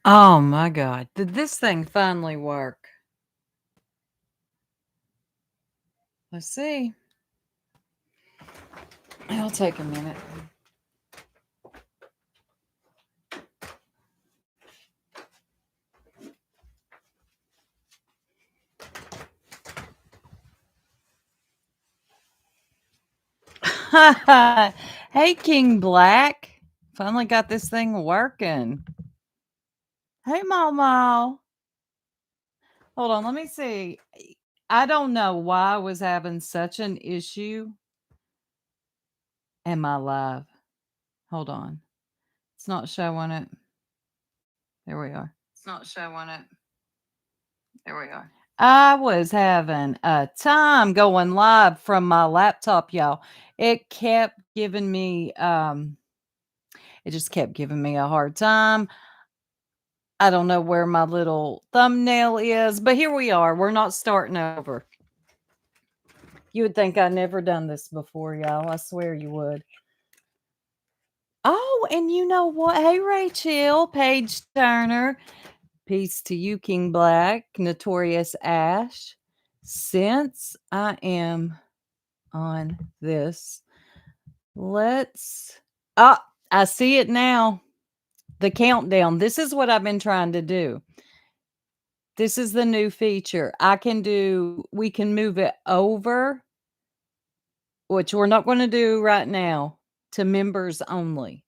Oh my god. Did this thing finally work? Let's see. It'll take a minute. Hey, King Black. Finally got this thing working. Hey, Momo. Hold on, let me see. I don't know why I was having such an issue. Am I live? Hold on. It's not showing it. There we are. It's not showing it. There we are. I was having a time going live from my laptop, y'all. It kept giving me it just kept giving me a hard time. I don't know where my little thumbnail is, but here we are. We're not starting over. You would think I'd never done this before, y'all. I swear you would. Oh, and you know what? Hey, Rachel, Paige Turner. Peace to you, King Black, Notorious Ash. Since I am on this, let's. Ah, I see it now. The countdown. This is what I've been trying to do. This is the new feature. We can move it over, which we're not going to do right now, to members only.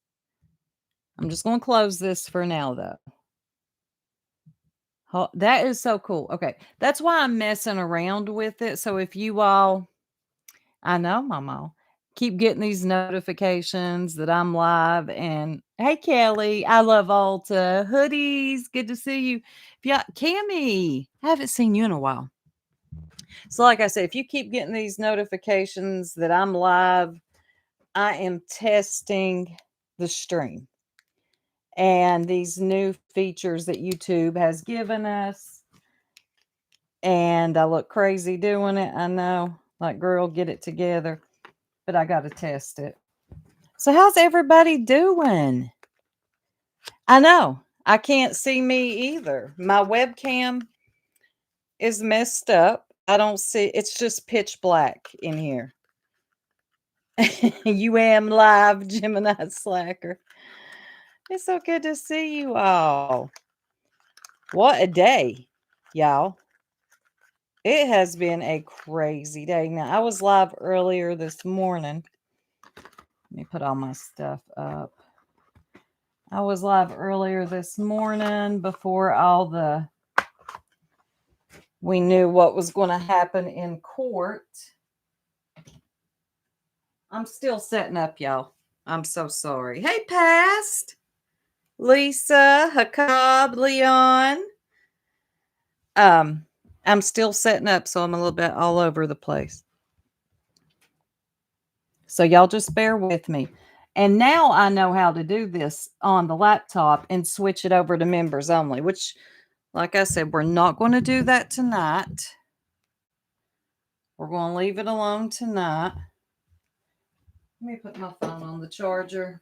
I'm just going to close this for now, though. That is so cool. Okay. That's why I'm messing around with it. So if you all, I know, Mama, keep getting these notifications that I'm live. And hey, Kelly, I love Alta. Hoodies, good to see you. Yeah, Cammy, I haven't seen you in a while. So, like I said, if you keep getting these notifications that I'm live, I am testing the stream and these new features that YouTube has given us. And I look crazy doing it. I know, like, girl, get it together. But I got to test it. So, how's everybody doing? I know I can't see me either. My webcam is messed up. I don't see, it's just pitch black in here. You am live, Gemini Slacker. It's so good to see you all. What a day, y'all. It has been a crazy day. Now, I was live earlier this morning. Let me put all my stuff up. I was live earlier this morning before we knew what was going to happen in court. I'm still setting up, y'all. I'm so sorry. Hey, Past, Lisa, Hakab, Leon. I'm still setting up, so I'm a little bit all over the place. So y'all just bear with me. And now I know how to do this on the laptop and switch it over to members only, which, like I said, we're not going to do that tonight. We're going to leave it alone tonight. Let me put my phone on the charger.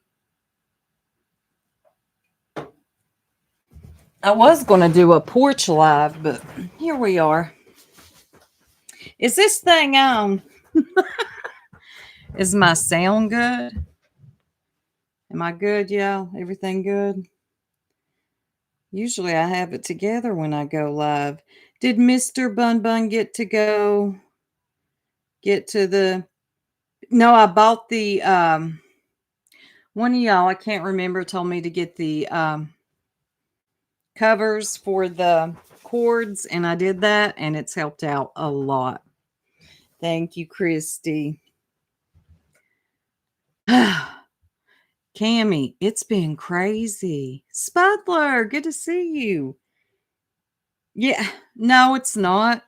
I was going to do a porch live, but here we are. Is this thing on? Is my sound good? Am I good, y'all? Everything good? Usually I have it together when I go live. Did Mr. Bun Bun get to the... No, I bought the one of y'all, I can't remember, told me to get the covers for the cords, and I did that, and it's helped out a lot. Thank you, Christy. Cammy, it's been crazy. Spudler, good to see you. Yeah, no, it's not.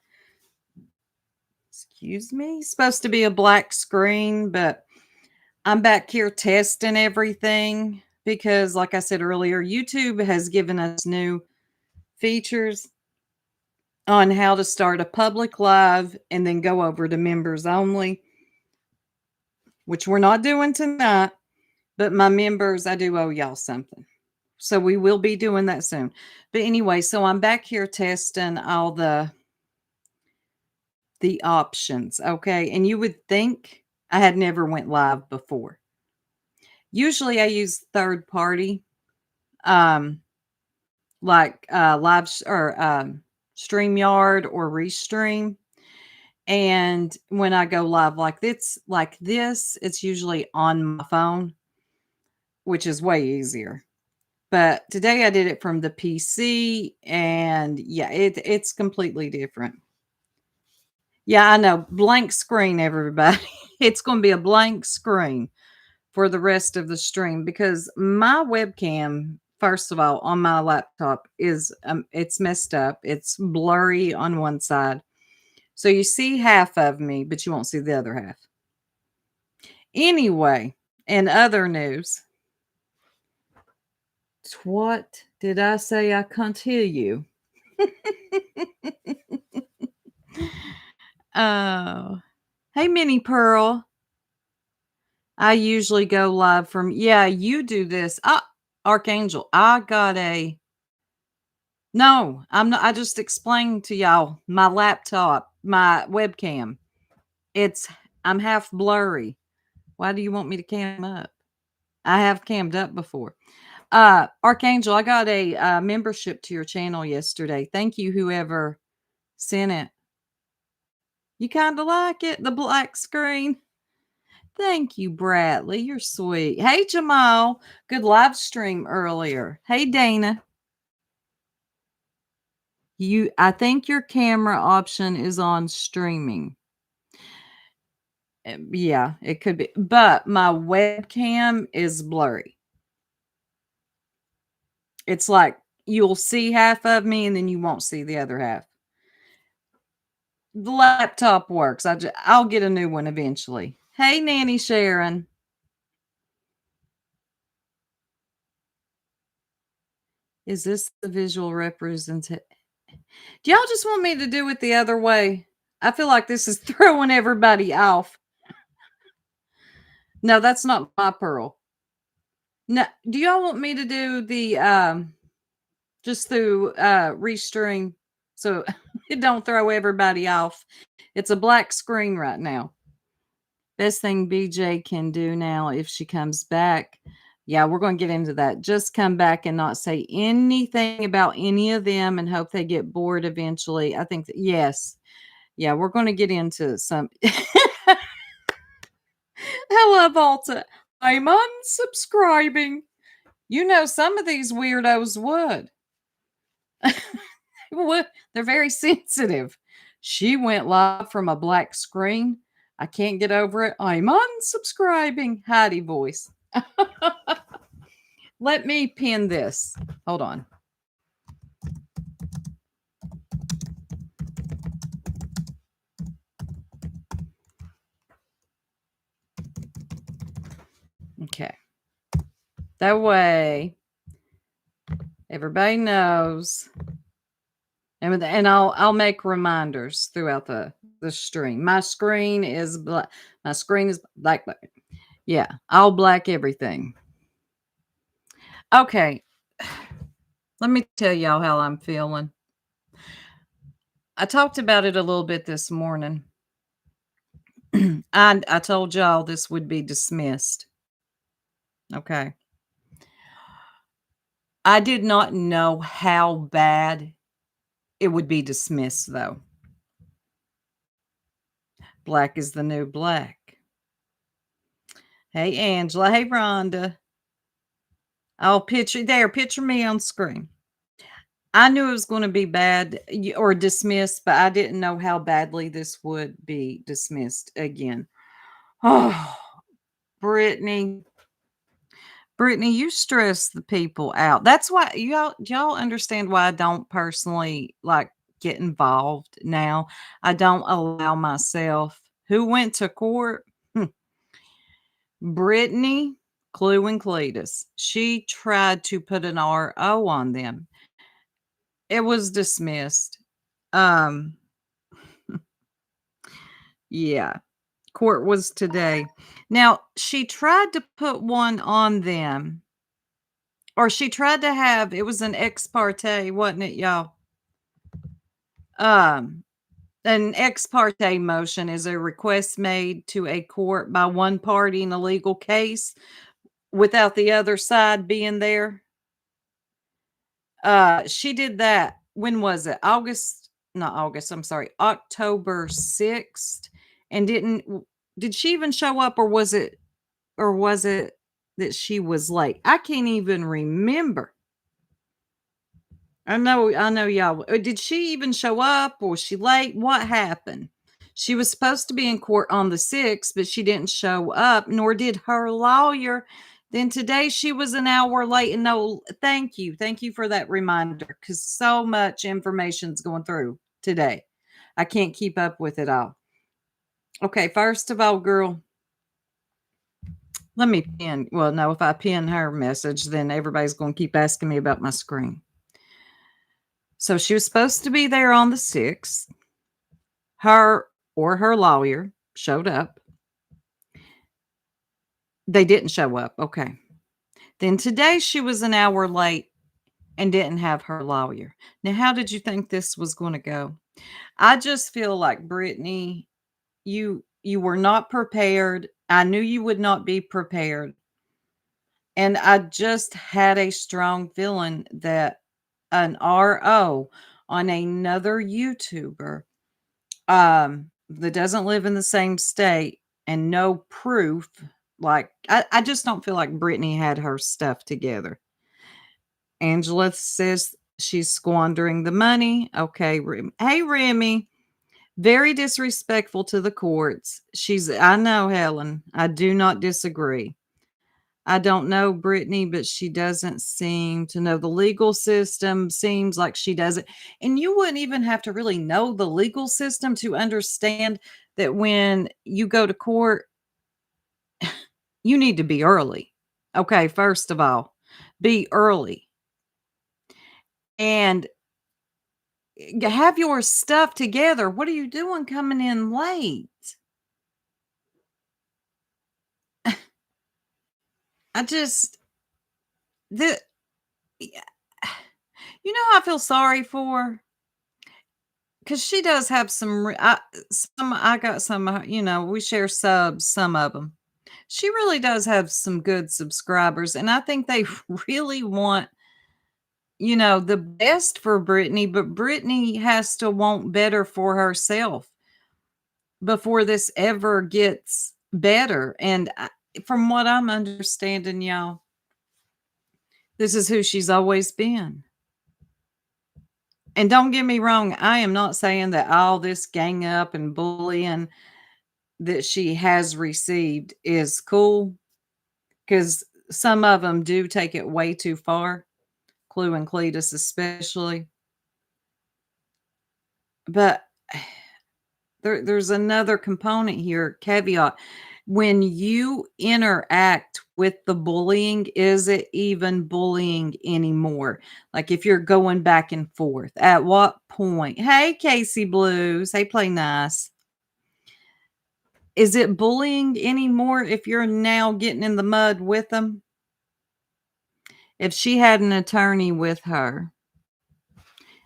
Excuse me. It's supposed to be a black screen, but I'm back here testing everything because, like I said earlier, YouTube has given us new features on how to start a public live and then go over to members only, which we're not doing tonight. But my members, I do owe y'all something. So we will be doing that soon. But anyway, so I'm back here testing all the options, okay? And you would think I had never went live before. Usually I use third party, um, like StreamYard or Restream. And when I go live like this, it's usually on my phone, which is way easier. But today I did it from the PC, and yeah, it's completely different. Yeah, I know. Blank screen, everybody. It's going to be a blank screen for the rest of the stream because my webcam, first of all, on my laptop is it's messed up. It's blurry on one side. So you see half of me, but you won't see the other half. Anyway, in other news, what did I say? I can't hear you. Oh, hey, Minnie Pearl. I usually go live from, yeah, you do this. Archangel, no, I'm not. I just explained to y'all my laptop, my webcam. It's, I'm half blurry. Why do you want me to cam up? I have cammed up before. Archangel, I got a membership to your channel yesterday. Thank you, whoever sent it. You kind of like it, the black screen. Thank you, Bradley. You're sweet. Hey, Jamal. Good live stream earlier. Hey, Dana. I think your camera option is on streaming. Yeah, it could be. But my webcam is blurry. It's like you'll see half of me and then you won't see the other half. The laptop works. I'll get a new one eventually. Hey, Nanny Sharon. Is this the visual representation? Do y'all just want me to do it the other way? I feel like this is throwing everybody off. No, that's not my pearl. No, do y'all want me to do the just through restring so it don't throw everybody off? It's a black screen right now. Best thing BJ can do now if she comes back. Yeah, we're going to get into that. Just come back and not say anything about any of them and hope they get bored eventually. I think that, yes. Yeah, we're going to get into some. Hello, Volta. I'm unsubscribing. You know, some of these weirdos would. They're very sensitive. She went live from a black screen. I can't get over it. I'm unsubscribing. Heidi voice. Let me pin this. Hold on. Okay. That way everybody knows. And I'll make reminders throughout the stream. My screen is black. My screen is black. Yeah, I'll black everything. Okay. Let me tell y'all how I'm feeling. I talked about it a little bit this morning. I told y'all this would be dismissed. Okay. I did not know how bad it would be dismissed, though. Black is the new black. Hey, Angela. Hey, Rhonda. I'll picture me on screen. I knew it was going to be bad or dismissed, but I didn't know how badly this would be dismissed again. Oh, Brittany, you stress the people out. That's why y'all understand why I don't personally like get involved now. I don't allow myself. Who went to court? Brittany, Clue, and Cletus. She tried to put an RO on them. It was dismissed. Um, yeah. Court was today. Now, she tried to put one on them or she tried to have, it was an ex parte, wasn't it, y'all? Um, an ex parte motion is a request made to a court by one party in a legal case without the other side being there. She did that. When was it? August, not August, I'm sorry, October 6th. And did she even show up, or was it that she was late? I can't even remember. I know y'all. Did she even show up, or was she late? What happened? She was supposed to be in court on the 6th, but she didn't show up, nor did her lawyer. Then today she was an hour late. And no, thank you. Thank you for that reminder, because so much information's going through today. I can't keep up with it all. Okay, first of all, girl, let me pin. Well, no, if I pin her message, then everybody's going to keep asking me about my screen. So she was supposed to be there on the 6th. Her or her lawyer showed up. They didn't show up. Okay. Then today she was an hour late and didn't have her lawyer. Now, how did you think this was going to go? I just feel like, Brittany, you were not prepared. I knew you would not be prepared. And I just had a strong feeling that an RO on another YouTuber that doesn't live in the same state and no proof, like I just don't feel like Brittany had her stuff together. Angela says she's squandering the money. Okay, hey Remy, very disrespectful to the courts. I know, Helen, I do not disagree. I don't know Brittany, but she doesn't seem to know the legal system. Seems like she doesn't. And you wouldn't even have to really know the legal system to understand that when you go to court, you need to be early. Okay, first of all, be early and have your stuff together. What are you doing coming in late? I just, the, you know, I feel sorry for, because she does have I got some, we share subs, some of them. She really does have some good subscribers, and I think they really want, the best for Brittany, but Brittany has to want better for herself before this ever gets better. And from what I'm understanding, y'all, this is who she's always been. And don't get me wrong, I am not saying that all this gang up and bullying that she has received is cool, because some of them do take it way too far, Clue and Cletus especially. But there's another component here, caveat. When you interact with the bullying, is it even bullying anymore? Like if you're going back and forth, at what point? Hey, Casey Blues. Hey, Play Nice. Is it bullying anymore if you're now getting in the mud with them? If she had an attorney with her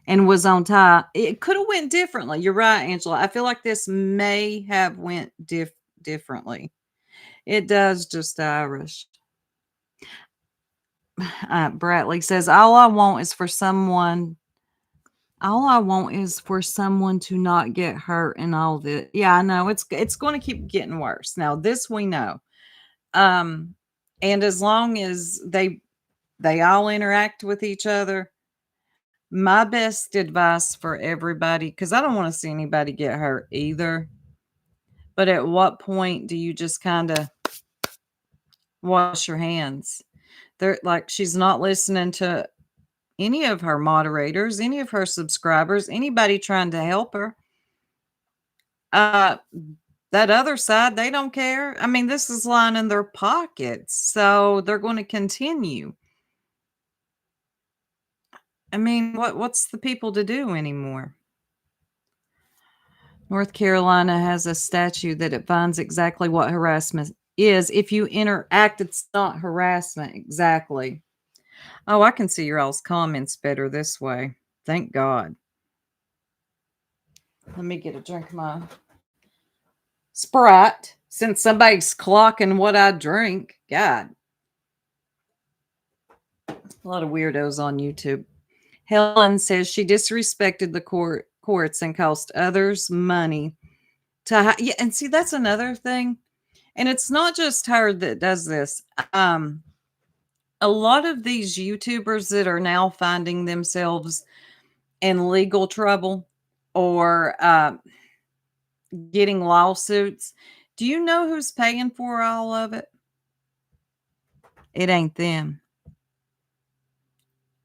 and was on top, it could have went differently. You're right, Angela. I feel like this may have went differently. It does, just Irish. Bradley says, all I want is for someone to not get hurt and all this. Yeah, I know it's going to keep getting worse. Now, this we know. And as long as they all interact with each other, my best advice for everybody, because I don't want to see anybody get hurt either. But at what point do you just kind of wash your hands? They're like, she's not listening to any of her moderators, any of her subscribers, anybody trying to help her. That other side, they don't care. I mean, this is lying in their pockets, so they're going to continue. I mean, what's the people to do anymore? North Carolina has a statute that defines exactly what harassment is. If you interact, it's not harassment. Exactly. Oh, I can see your all's comments better this way. Thank God. Let me get a drink of my Sprite since somebody's clocking what I drink. God. A lot of weirdos on YouTube. Helen says she disrespected the courts and cost others money yeah, and see that's another thing. And it's not just her that does this. A lot of these YouTubers that are now finding themselves in legal trouble or getting lawsuits. Do you know who's paying for all of it? It ain't them.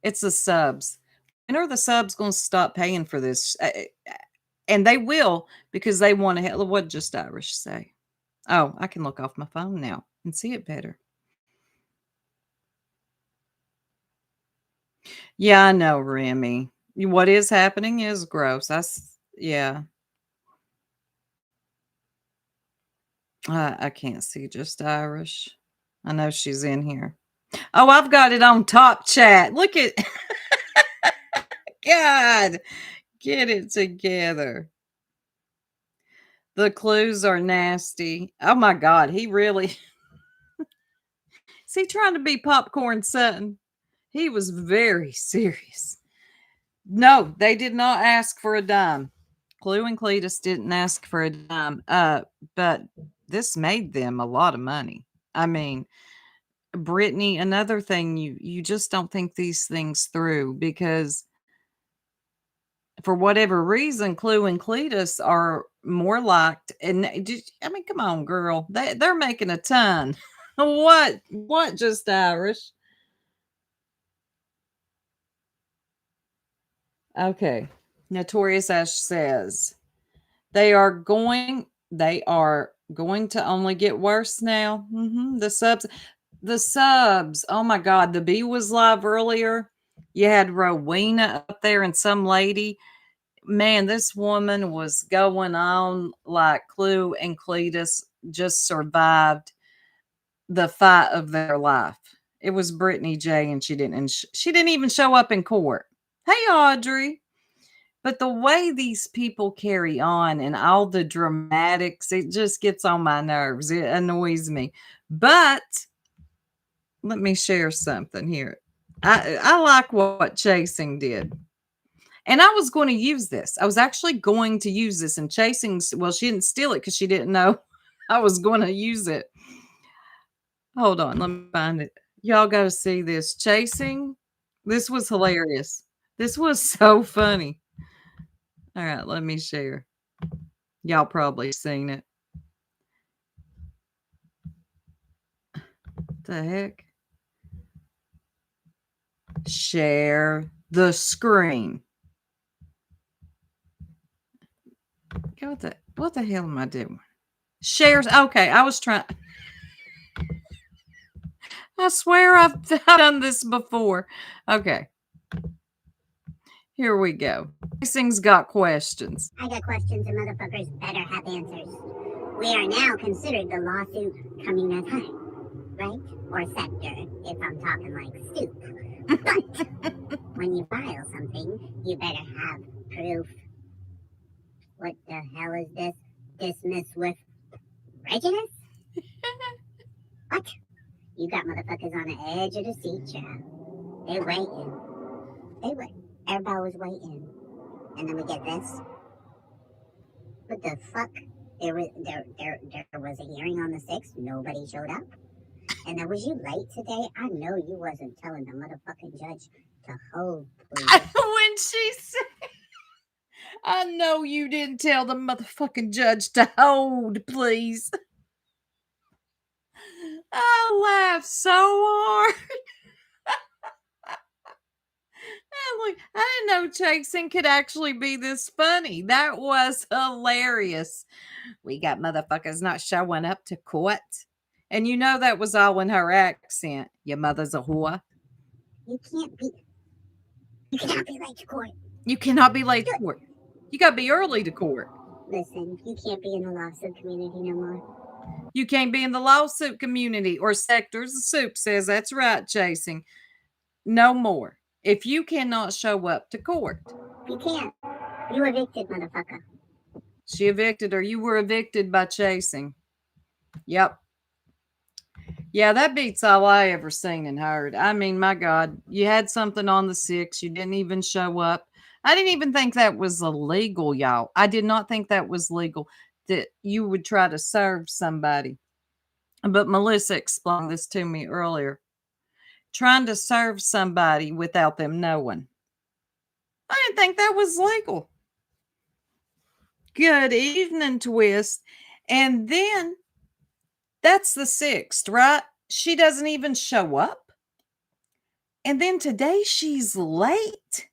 It's the subs. When are the subs going to stop paying for this? And they will because they want to. What just Irish say? Oh, I can look off my phone now and see it better. Yeah, I know, Remy. What is happening is gross. Yeah. I can't see just Irish. I know she's in here. Oh, I've got it on top chat. Look at God. Get it together. The clues are nasty. Oh my God. He really is he trying to be popcorn Sutton? He was very serious. No, they did not ask for a dime. Clue and Cletus didn't ask for a dime. But this made them a lot of money. I mean, Brittany, another thing you just don't think these things through because for whatever reason, Clue and Cletus are more liked. And I mean, come on, girl, they're making a ton. What? Just Irish? Okay. Notorious Ash says they are going to only get worse now. The subs. Oh my God, the bee was live earlier. You had Rowena up there and some lady. Man, this woman was going on like Clue and Cletus just survived the fight of their life. It was Brittany J, and she didn't even show up in court. Hey, Audrey. But the way these people carry on and all the dramatics, it just gets on my nerves. It annoys me. But let me share something here. I like what Chasing did. And I was going to use this. I was actually going to use this and Chasing, well, she didn't steal it because she didn't know I was going to use it. Hold on, let me find it. Y'all got to see this. Chasing, this was hilarious. This was so funny. All right, let me share. Y'all probably seen it. The heck? Share the screen. What the hell am I doing? Shares. Okay, I was trying. I swear I've done this before. Okay. Here we go. Chasing's got questions. I got questions and motherfuckers better have answers. We are now considered the lawsuit coming as high, right? Or sector, if I'm talking like stoop. But when you file something, you better have proof. What the hell is this? Dismiss with prejudice? What? You got motherfuckers on the edge of the seat, child. They waiting. Everybody was waiting. And then we get this. What the fuck? There was a hearing on the 6th. Nobody showed up. And then was you late today? I know you wasn't telling the motherfucking judge to hold, please. When she said, I know you didn't tell the motherfucking judge to hold, please. I laughed so hard. I didn't know Chasing could actually be this funny. That was hilarious. We got motherfuckers not showing up to court. And you know that was all in her accent. Your mother's a whore. You cannot be late to court. You cannot be late to court. You got to be early to court. Listen, you can't be in the lawsuit community no more. You can't be in the lawsuit community or sectors. The soup says that's right, Chasing. No more. If you cannot show up to court. You can't. You evicted, motherfucker. She evicted her. You were evicted by chasing. Yep. Yeah, that beats all I ever seen and heard. I mean, my God, you had something on the 6th. You didn't even show up. I didn't even think that was illegal, y'all. I did not think that was legal that you would try to serve somebody. But Melissa explained this to me earlier. Trying to serve somebody without them knowing. I didn't think that was legal. Good evening, Twist. And then that's the 6th, right? She doesn't even show up. And then today she's late.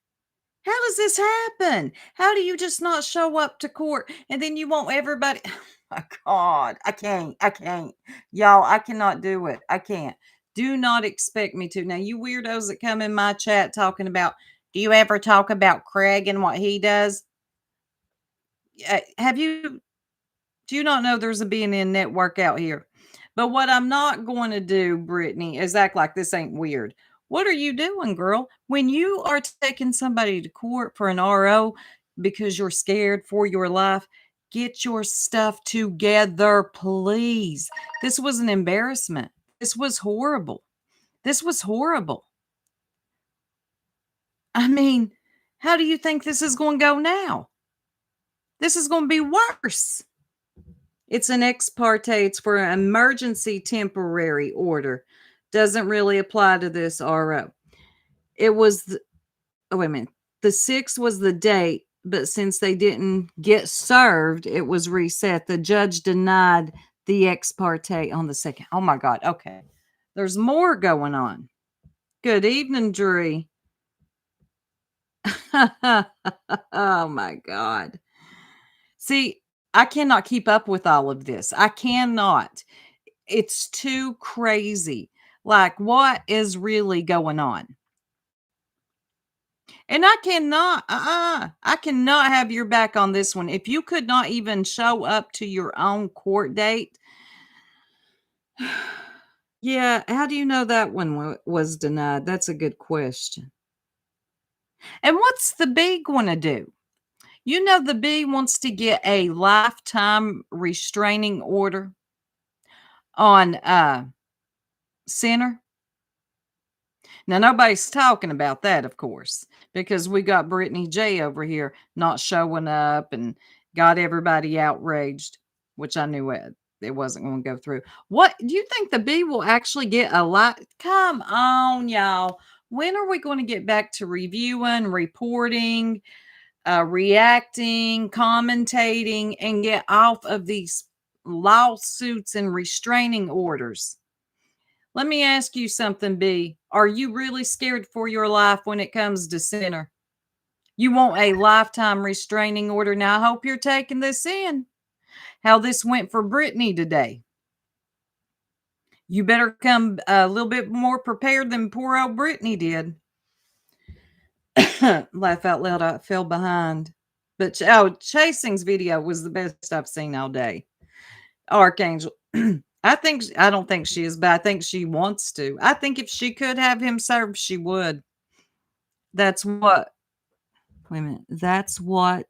How does this happen? How do you just not show up to court and then you want everybody? Oh my God, I can't. Y'all, I cannot do it. I can't. Do not expect me to. Now, you weirdos that come in my chat talking about, do you ever talk about Craig and what he does? Do you not know there's a BNN network out here? But what I'm not going to do, Brittany, is act like this ain't weird. What are you doing, girl? When you are taking somebody to court for an RO because you're scared for your life, get your stuff together, please. This was an embarrassment. This was horrible. This was horrible. I mean, how do you think this is going to go now? This is going to be worse. It's an ex parte. It's for an emergency temporary order. Doesn't really apply to this RO. It was, wait a minute. The 6th was the date, but since they didn't get served, it was reset. The judge denied the ex parte on the 2nd. Oh my God. Okay. There's more going on. Good evening, Dree. Oh my God. See, I cannot keep up with all of this. I cannot. It's too crazy. Like, what is really going on? And I cannot have your back on this one. If you could not even show up to your own court date, yeah, how do you know that one was denied? That's a good question. And what's the B going to do? You know, the B wants to get a lifetime restraining order on Center. Now, nobody's talking about that, of course, because we got Brittany J over here not showing up and got everybody outraged, which I knew it wasn't going to go through. What do you think the B will actually get a lot? Come on, y'all. When are we going to get back to reviewing, reporting, reacting, commentating, and get off of these lawsuits and restraining orders? Let me ask you something, B. Are you really scared for your life when it comes to Center? You want a lifetime restraining order. Now, I hope you're taking this in. How this went for Brittany today. You better come a little bit more prepared than poor old Brittany did. Laugh out loud, I fell behind. But, Chasing's video was the best I've seen all day. Archangel. I don't think she is, but I think she wants to. I think if she could have him served, she would. That's what, wait a minute. That's what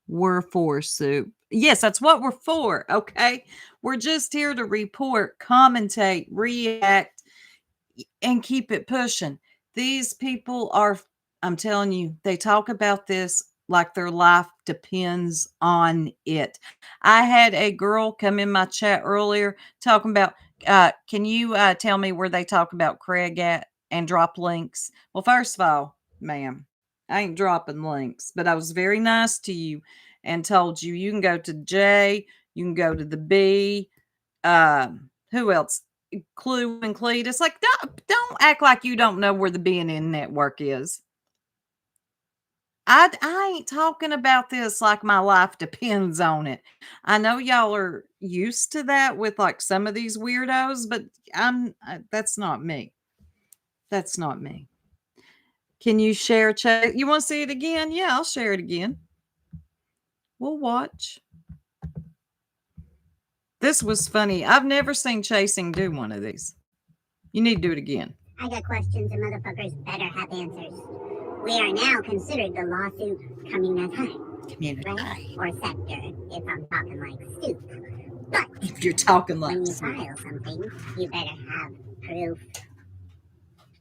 we're for, Soup. Yes, that's what we're for. Okay. We're just here to report, commentate, react, and keep it pushing. These people are, I'm telling you, they talk about this like their life depends on it. I had a girl come in my chat earlier talking about, can you tell me where they talk about Craig at and drop links? Well, first of all, ma'am, I ain't dropping links, but I was very nice to you and told you you can go to J, you can go to the B. Who else? Clue and Cletus. Like, don't act like you don't know where the BNN network is. I ain't talking about this like my life depends on it. I know y'all are used to that with like some of these weirdos, but that's not me. That's not me. Can you share chat? You want to see it again? Yeah, I'll share it again. We'll watch. This was funny. I've never seen Chasing do one of these. You need to do it again. I got questions and motherfuckers better have answers. We are now considered the lawsuit community, Community. right? Or sector, if I'm talking like Stoop. But If you're talking like when you this. file something, you better have proof.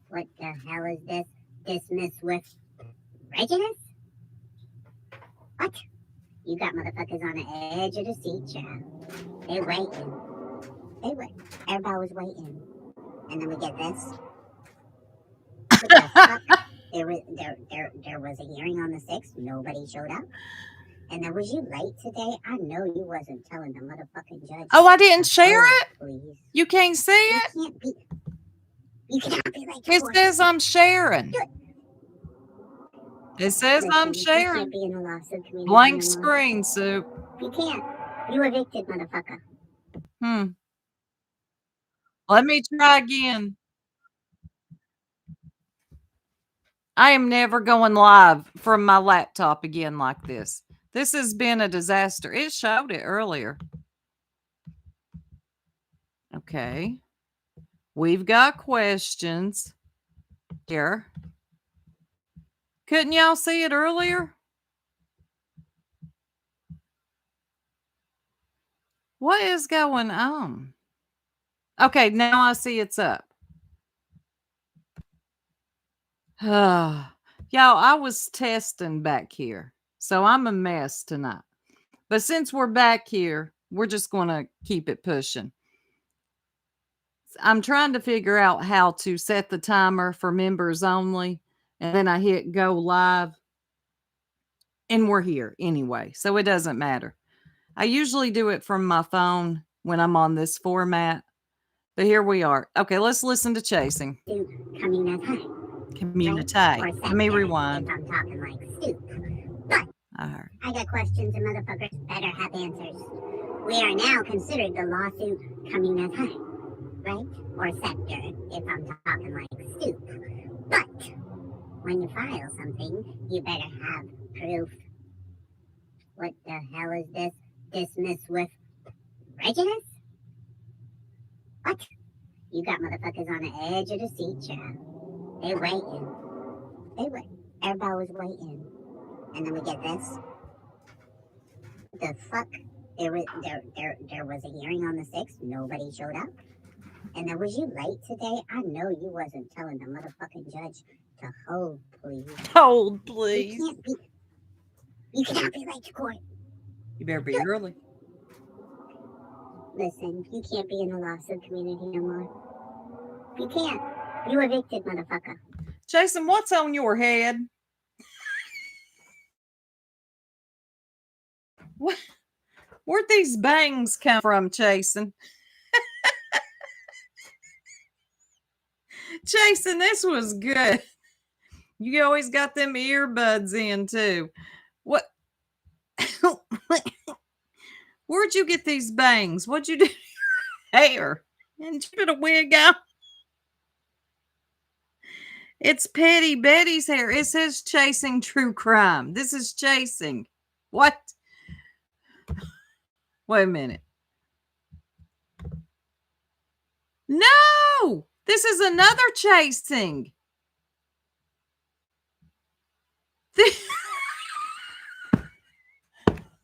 What the hell is this? Dismiss with prejudice? What? You got motherfuckers on the edge of the seat, child. They waiting. They wait. Everybody was waiting. And then we get this. What the fuck? There was a hearing on the 6th. Nobody showed up. And then was you late today? I know you wasn't telling the motherfucking judge. Oh, I didn't share Oh, it? please. You can't see You it? can't be. You cannot be late to It court. says I'm sharing. Good. It says I'm Listen, you sharing. can't be in the lawsuit community Blank anymore. screen, Soup. You can't. You evicted, motherfucker. Let me try again. I am never going live from my laptop again like this. This has been a disaster. It showed it earlier. Okay. We've got questions here. Couldn't y'all see it earlier? What is going on? Okay, now I see it's up. Y'all, I was testing back here, so I'm a mess tonight. But since we're back here, we're just going to keep it pushing. I'm trying to figure out how to set the timer for members only, and then I hit go live, and we're here anyway, so it doesn't matter. I usually do it from my phone when I'm on this format, but here we are. Okay, let's listen to Chasing. Community. Community. Right? Let me rewind. If I'm talking like Stoop. But All right. I got questions and motherfuckers better have answers. We are now considered the lawsuit community, right? Or sector, if I'm talking like Stoop. But when you file something, you better have proof. What the hell is this? Dismiss with prejudice? What? You got motherfuckers on the edge of the seat, child. They waiting. They wait. Everybody was waiting. And then we get this. The fuck? There was a hearing on the 6th. Nobody showed up. And then was you late today? I know you wasn't telling the motherfucking judge to hold, please. Hold, please. You cannot be late to court. You better be early. Listen, you can't be in the lawsuit community no more. You can't. You evicted, motherfucker. Jason, what's on your head? What? Where'd these bangs come from, Jason? Jason, this was good. You always got them earbuds in too. What? Where'd you get these bangs? What'd you do to your hair? And you put a wig on? It's Petty Betty's hair. It says Chasing True Crime. This is Chasing. What? Wait a minute. No! This is another Chasing.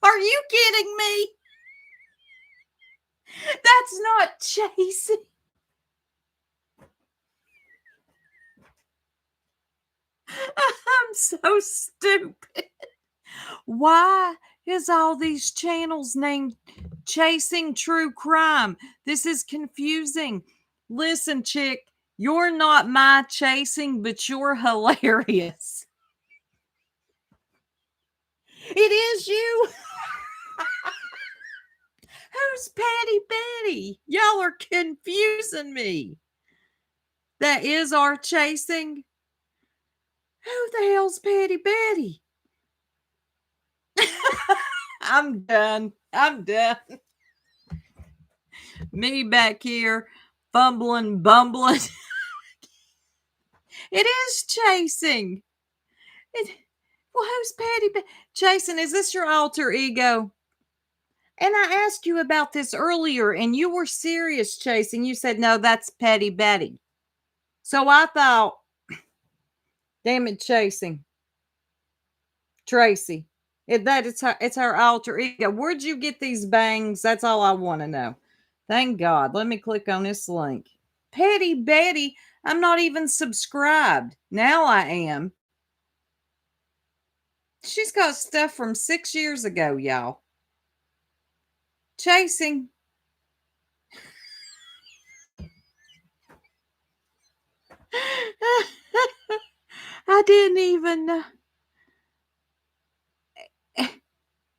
Are you kidding me? That's not Chasing. I'm so stupid. Why is all these channels named Chasing True Crime? This is confusing. Listen, chick, you're not my chasing, but you're hilarious. It is you. Who's Patty Betty? Y'all are confusing me. That is our Chasing. Who the hell's Patty Betty? I'm done. Me back here, fumbling, bumbling. It is Chasing. Well, who's Patty Betty? Jason, is this your alter ego? And I asked you about this earlier, and you were serious, Chasing. You said, no, that's Patty Betty. So I thought, damn it, chasing Tracy. It's her alter ego. Where'd you get these bangs? That's all I want to know. Thank God. Let me click on this link. Petty Betty, I'm not even subscribed. Now I am. She's got stuff from 6 years ago, y'all. Chasing. I didn't even.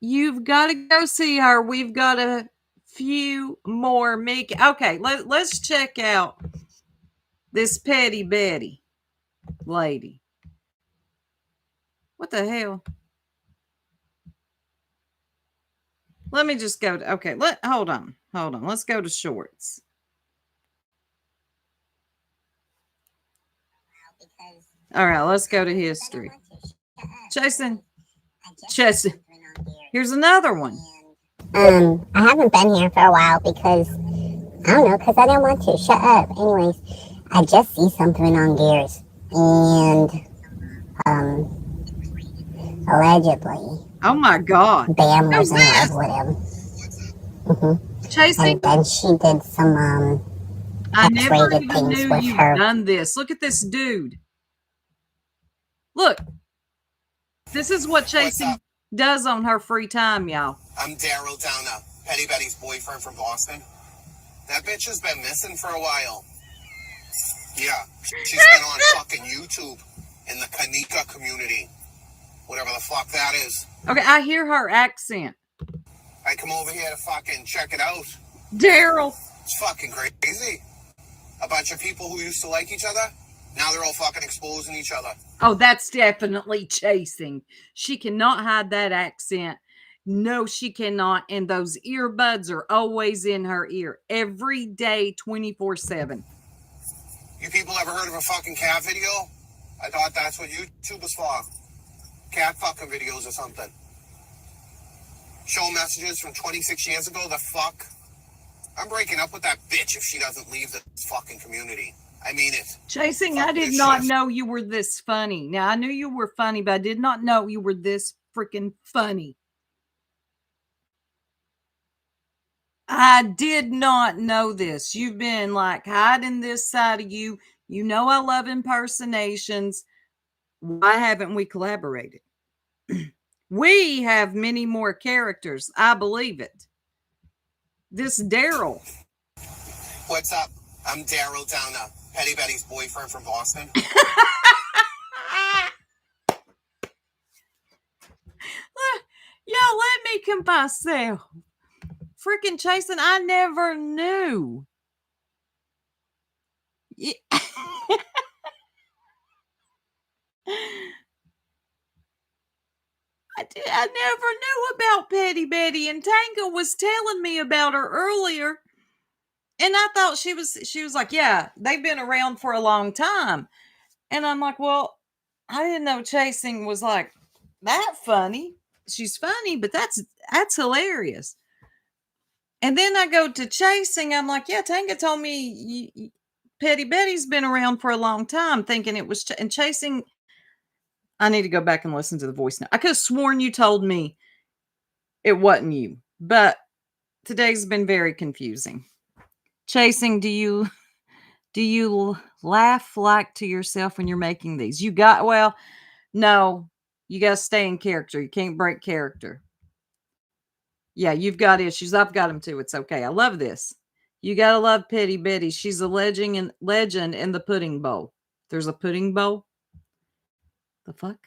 You've got to go see her. We've got a few more Mickey. Okay, let's check out this Petty Betty lady. What the hell? Let me just go to, okay, hold on. Let's go to shorts. All right, let's go to history. Jason. Here's another one. I haven't been here for a while because, I don't know, because I didn't want to. Shut up. Anyways, I just see something on Gears. And, allegedly. Oh my God. Bam was in love with him. Chasing. And then she did some, I never X-rated even things knew with you've her. done this. Look at this dude. Look. This is what Chasing does on her free time, y'all. I'm Daryl Downer, Petty Betty's boyfriend from Boston. That bitch has been missing for a while. Yeah, she's been on fucking YouTube in the Kanika community. Whatever the fuck that is. Okay, I hear her accent. I come over here to fucking check it out. Daryl. It's fucking crazy. A bunch of people who used to like each other, now they're all fucking exposing each other. Oh, that's definitely Chasing. She cannot hide that accent. No, she cannot. And those earbuds are always in her ear every day, 24/7. You people ever heard of a fucking cat video? I thought that's what YouTube was for. Cat fucking videos or something. Show messages from 26 years ago, the fuck? I'm breaking up with that bitch if she doesn't leave the fucking community. I mean it. Chasing, Fuck I did this not shit. know you were this funny. Now, I knew you were funny, but I did not know you were this freaking funny. I did not know this. You've been like hiding this side of you. You know I love impersonations. Why haven't we collaborated? We have many more characters. I believe it. This Daryl. What's up? I'm Daryl Downer, Petty Betty's boyfriend from Boston. Y'all, let me come myself. Freaking Chasing, I never knew. Yeah. I never knew about Petty Betty, and Tanga was telling me about her earlier. And I thought she was like, yeah, they've been around for a long time. And I'm like, well, I didn't know Chasing was like that funny. She's funny, but that's hilarious. And then I go to Chasing. I'm like, yeah, Tanga told me Petty Betty's been around for a long time, thinking it was and Chasing. I need to go back and listen to the voice now. I could have sworn you told me it wasn't you, but today's been very confusing. Chasing, do you laugh like to yourself when you're making these? No, you got to stay in character. You can't break character. Yeah, you've got issues. I've got them too. It's okay. I love this. You got to love Petty Betty. She's a legend in the pudding bowl. There's a pudding bowl. The fuck?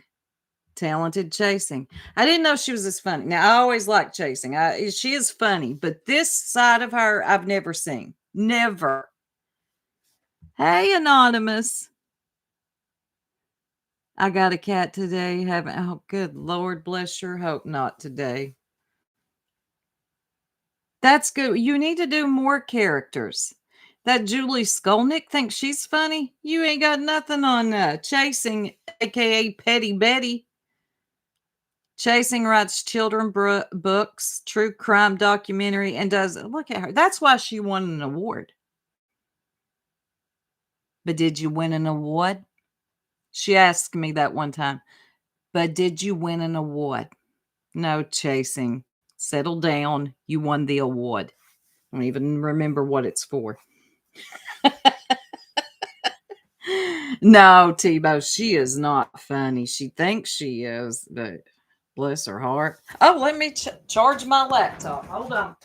Talented Chasing. I didn't know she was this funny. Now, I always liked Chasing. She is funny, but this side of her, I've never seen. Never. Hey, Anonymous. I got a cat today. Oh, good Lord, bless your hope not today. That's good. You need to do more characters. That Julie Skolnick thinks she's funny. You ain't got nothing on Chasing, aka Petty Betty. Chasing writes children books, true crime documentary, and does look at her. That's why she won an award. But did you win an award? She asked me that one time. But did you win an award? No chasing. Settle down. You won the award. I don't even remember what it's for. No, Tebow, she is not funny. She thinks she is, but bless her heart. Oh, let me charge my laptop. Hold on.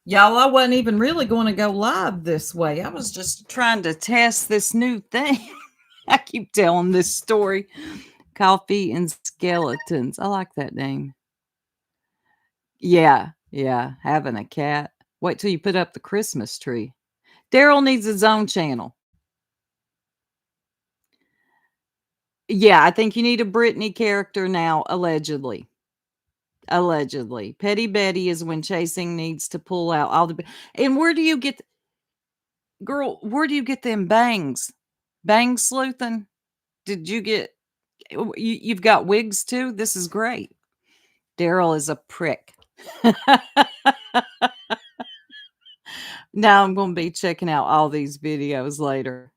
Y'all, I wasn't even really going to go live this way. I was just trying to test this new thing. I keep telling this story. Coffee and Skeletons. I like that name. Yeah, having a cat. Wait till you put up the Christmas tree. Daryl needs his own channel. Yeah, I think you need a Brittany character now, allegedly. Allegedly. Petty Betty is when chasing needs to pull out all the. And where do you get. Girl, where do you get them bangs? Bang sleuthing? Did you get. You've got wigs too? This is great. Daryl is a prick. Now I'm going to be checking out all these videos later.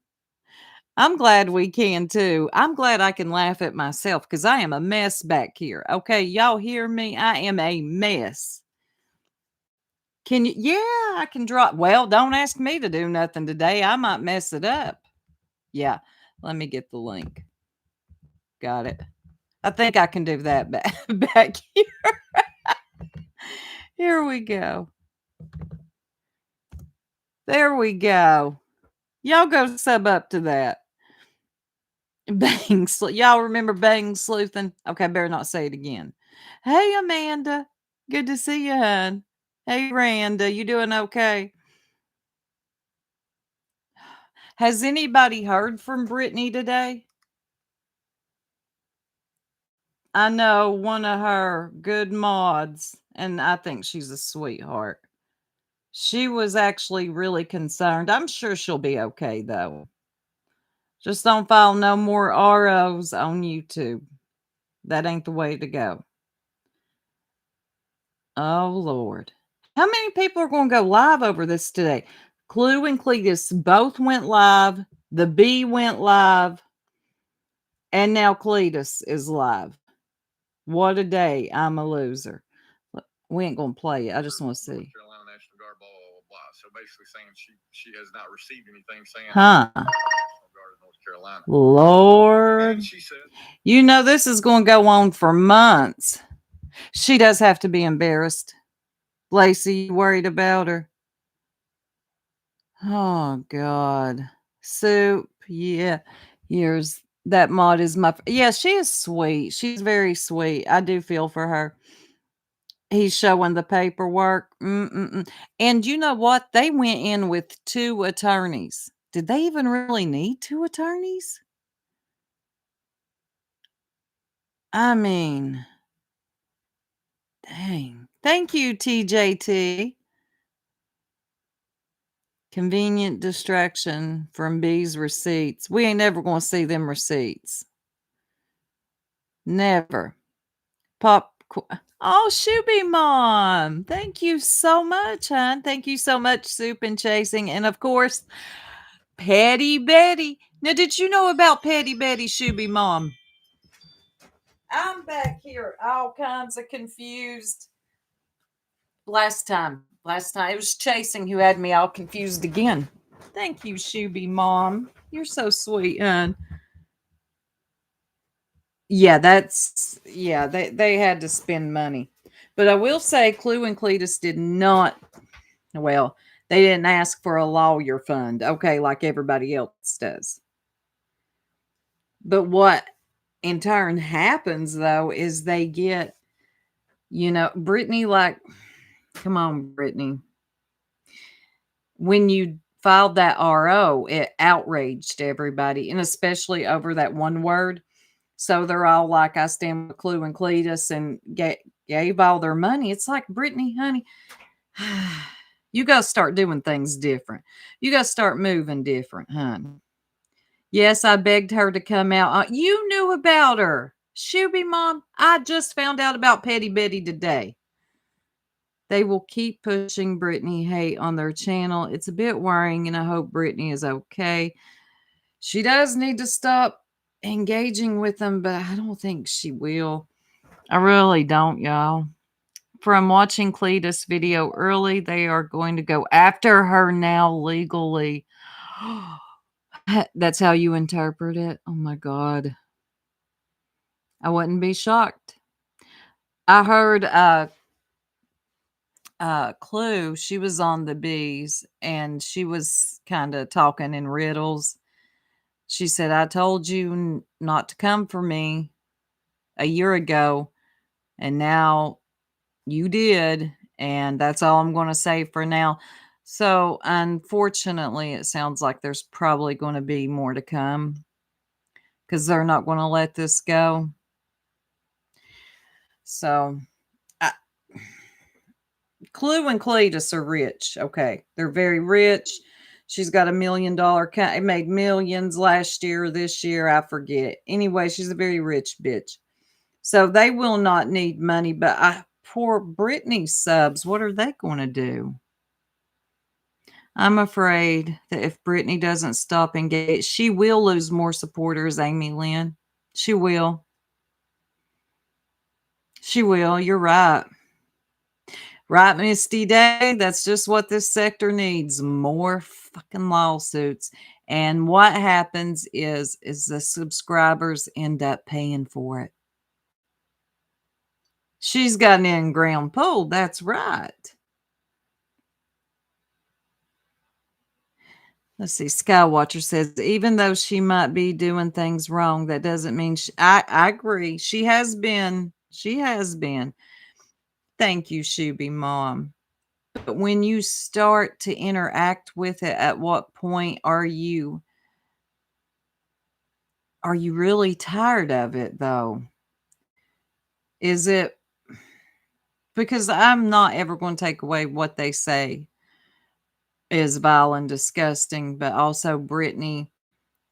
I'm glad we can too. I'm glad I can laugh at myself because I am a mess back here. Okay, y'all hear me? I am a mess. Can you? Yeah, I can drop. Well, don't ask me to do nothing today. I might mess it up. Yeah, let me get the link. Got it. I think I can do that back here. Here we go. There we go. Y'all go sub up to that. Y'all remember Bang Sleuthing? Okay, I better not say it again. Hey, Amanda. Good to see you, hon. Hey, Randa. You doing okay? Has anybody heard from Brittany today? I know one of her good mods, and I think she's a sweetheart. She was actually really concerned. I'm sure she'll be okay, though. Just don't file no more ROs on YouTube. That ain't the way to go. Oh, Lord. How many people are going to go live over this today? Clue and Cletus both went live. The B went live. And now Cletus is live. What a day. I'm a loser. We ain't going to play it. I just want to see. Carolina National Guard, blah, blah, blah, blah. So basically saying she has not received anything saying Huh. National Guard of North Carolina. Lord. And she said, you know, this is going to go on for months. She does have to be embarrassed. Lacey, you worried about her? Oh, God. Soup. Yeah. Here's that mod is my. Yeah, she is sweet. She's very sweet. I do feel for her. He's showing the paperwork. And you know what? They went in with 2 attorneys. Did they even really need 2 attorneys? I mean, dang. Thank you, TJT. Convenient distraction from B's receipts. We ain't never going to see them receipts. Never. Oh, Shuby Mom. Thank you so much, hon. Thank you so much, Soup and Chasing. And of course, Petty Betty. Now, did you know about Petty Betty, Shuby Mom? I'm back here all kinds of confused. Last time it was Chasing who had me all confused again. Thank you, Shuby Mom. You're so sweet, hon. Yeah, they had to spend money. But I will say Clue and Cletus did not, well, they didn't ask for a lawyer fund, okay, like everybody else does. But what in turn happens, though, is they get, Brittany, like, come on, Brittany. When you filed that RO, it outraged everybody, and especially over that one word. So they're all like, I stand with Clue and Cletus, and gave all their money. It's like, Brittany, honey, you got to start doing things different. You got to start moving different, honey. Yes, I begged her to come out. You knew about her. Shuby Mom, I just found out about Petty Betty today. They will keep pushing Brittany hate on their channel. It's a bit worrying, and I hope Brittany is okay. She does need to stop engaging with them, but I don't think she will. I really don't, y'all. From watching Cletus video early, they are going to go after her now legally. That's how you interpret it? Oh my God. I wouldn't be shocked. I heard Clue, she was on the bees and she was kind of talking in riddles. She said, I told you not to come for me a year ago, and now you did. And that's all I'm going to say for now. So, unfortunately, it sounds like there's probably going to be more to come because they're not going to let this go. So, Clue and Cletus are rich. Okay. They're very rich. She's got $1 million account. It made millions last year, this year, I forget. Anyway, she's a very rich bitch. So they will not need money, but poor Brittany subs, what are they going to do? I'm afraid that if Brittany doesn't stop engaging, she will lose more supporters, Amy Lynn. She will. She will. You're right. Right, Misty Day. That's just what this sector needs. More fucking lawsuits. And what happens is the subscribers end up paying for it. She's got an in-ground pool. That's right. Let's see. Skywatcher says, even though she might be doing things wrong, that doesn't mean I agree. She has been. She has been. Thank you, Shuby Mom. But when you start to interact with it, at what point are you really tired of it, though? Is it because I'm not ever going to take away what they say is vile and disgusting, but also Brittany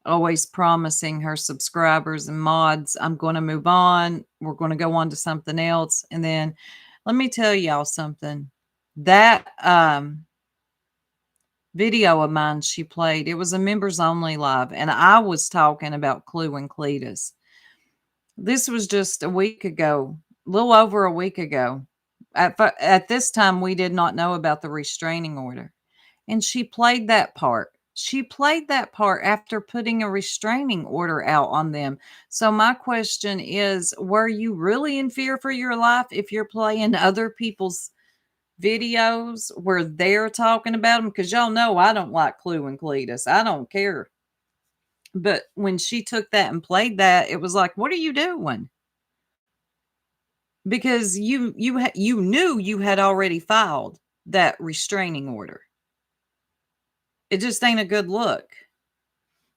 always promising her subscribers and mods, I'm going to move on. We're going to go on to something else. And then let me tell y'all something. That video of mine she played, it was a members only live, and I was talking about Clue and Cletus. This was just a week ago, a little over a week ago. At this time, we did not know about the restraining order. And she played that part. She played that part after putting a restraining order out on them. So my question is, were you really in fear for your life if you're playing other people's videos where they're talking about them? Because y'all know I don't like Clue and Cletus. I don't care. But when she took that and played that, it was like, what are you doing? Because you knew you had already filed that restraining order. It just ain't a good look.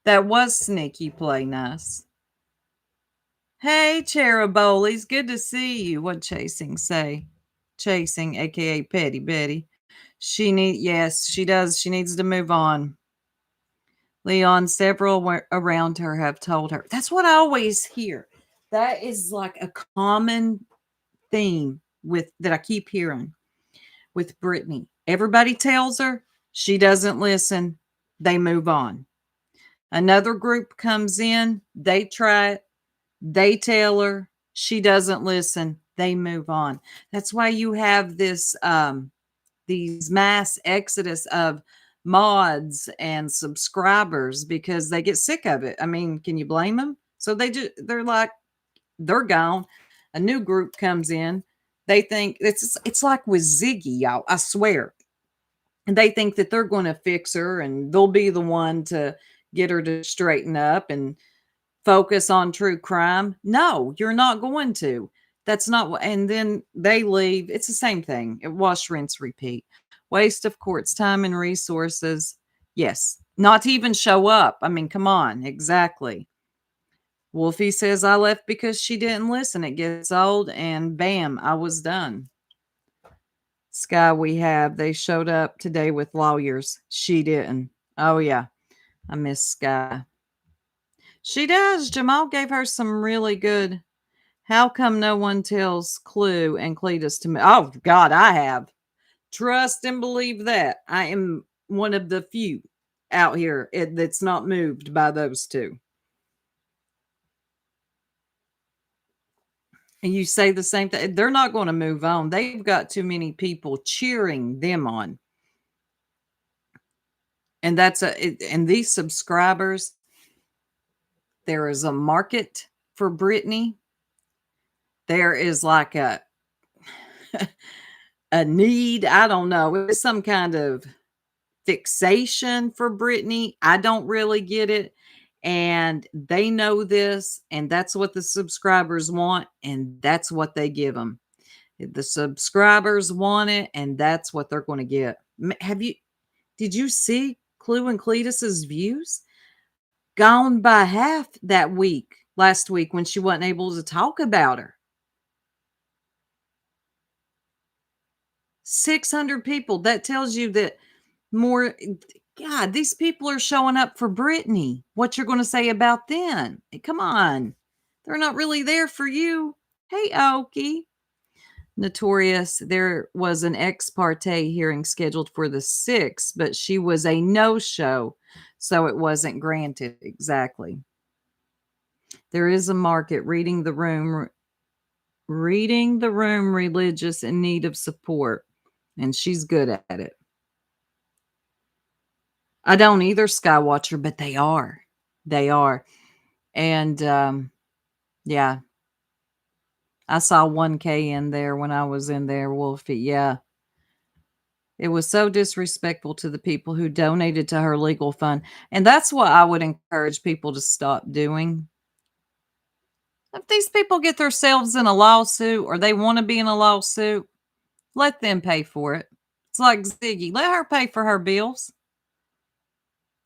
That was sneaky play nice. Hey, Cherubolies, good to see you. What'd Chasing say? Chasing, aka Petty Betty. Yes, she does. She needs to move on. Leon, several around her have told her. That's what I always hear. That is like a common theme that I keep hearing with Brittany. Everybody tells her, she doesn't listen. They move on. Another group comes in, they try it, they tell her, she doesn't listen, they move on. That's why you have this these mass exodus of mods and subscribers, because they get sick of it. I mean, can you blame them? So they're gone. A new group comes in. They think it's like with Ziggy, y'all. I swear. And they think that they're going to fix her and they'll be the one to get her to straighten up and focus on true crime. No, you're not going to. That's not what. And then they leave. It's the same thing. It wash, rinse, repeat. Waste of court's time and resources. Yes. Not to even show up. I mean, come on. Exactly. Wolfie says, I left because she didn't listen. It gets old, and bam, I was done. Sky, they showed up today with lawyers. She didn't. Oh, yeah. I miss Sky. She does. Jamal gave her some really good. How come no one tells Clue and Cletus to me? Oh, God, I have. Trust and believe that. I am one of the few out here that's not moved by those two. And you say the same thing. They're not going to move on. They've got too many people cheering them on. And and these subscribers, there is a market for Britney. There is like a need. I don't know. It's some kind of fixation for Britney. I don't really get it. And they know this, and that's what the subscribers want, and that's what they give them. The subscribers want it, and that's what they're going to get. Did you see Clue and Cletus's views? Gone by half last week when she wasn't able to talk about her. 600 people. That tells you that more. God, these people are showing up for Britney. What you're going to say about them? Come on. They're not really there for you. Hey, Okie. Notorious. There was an ex parte hearing scheduled for the 6th, but she was a no-show, so it wasn't granted. Exactly. There is a market. Reading the room, religious in need of support, and she's good at it. I don't either, Skywatcher, but they are. They are. And yeah. I saw 1K in there when I was in there, Wolfie. Yeah. It was so disrespectful to the people who donated to her legal fund. And that's what I would encourage people to stop doing. If these people get themselves in a lawsuit or they want to be in a lawsuit, let them pay for it. It's like Ziggy. Let her pay for her bills.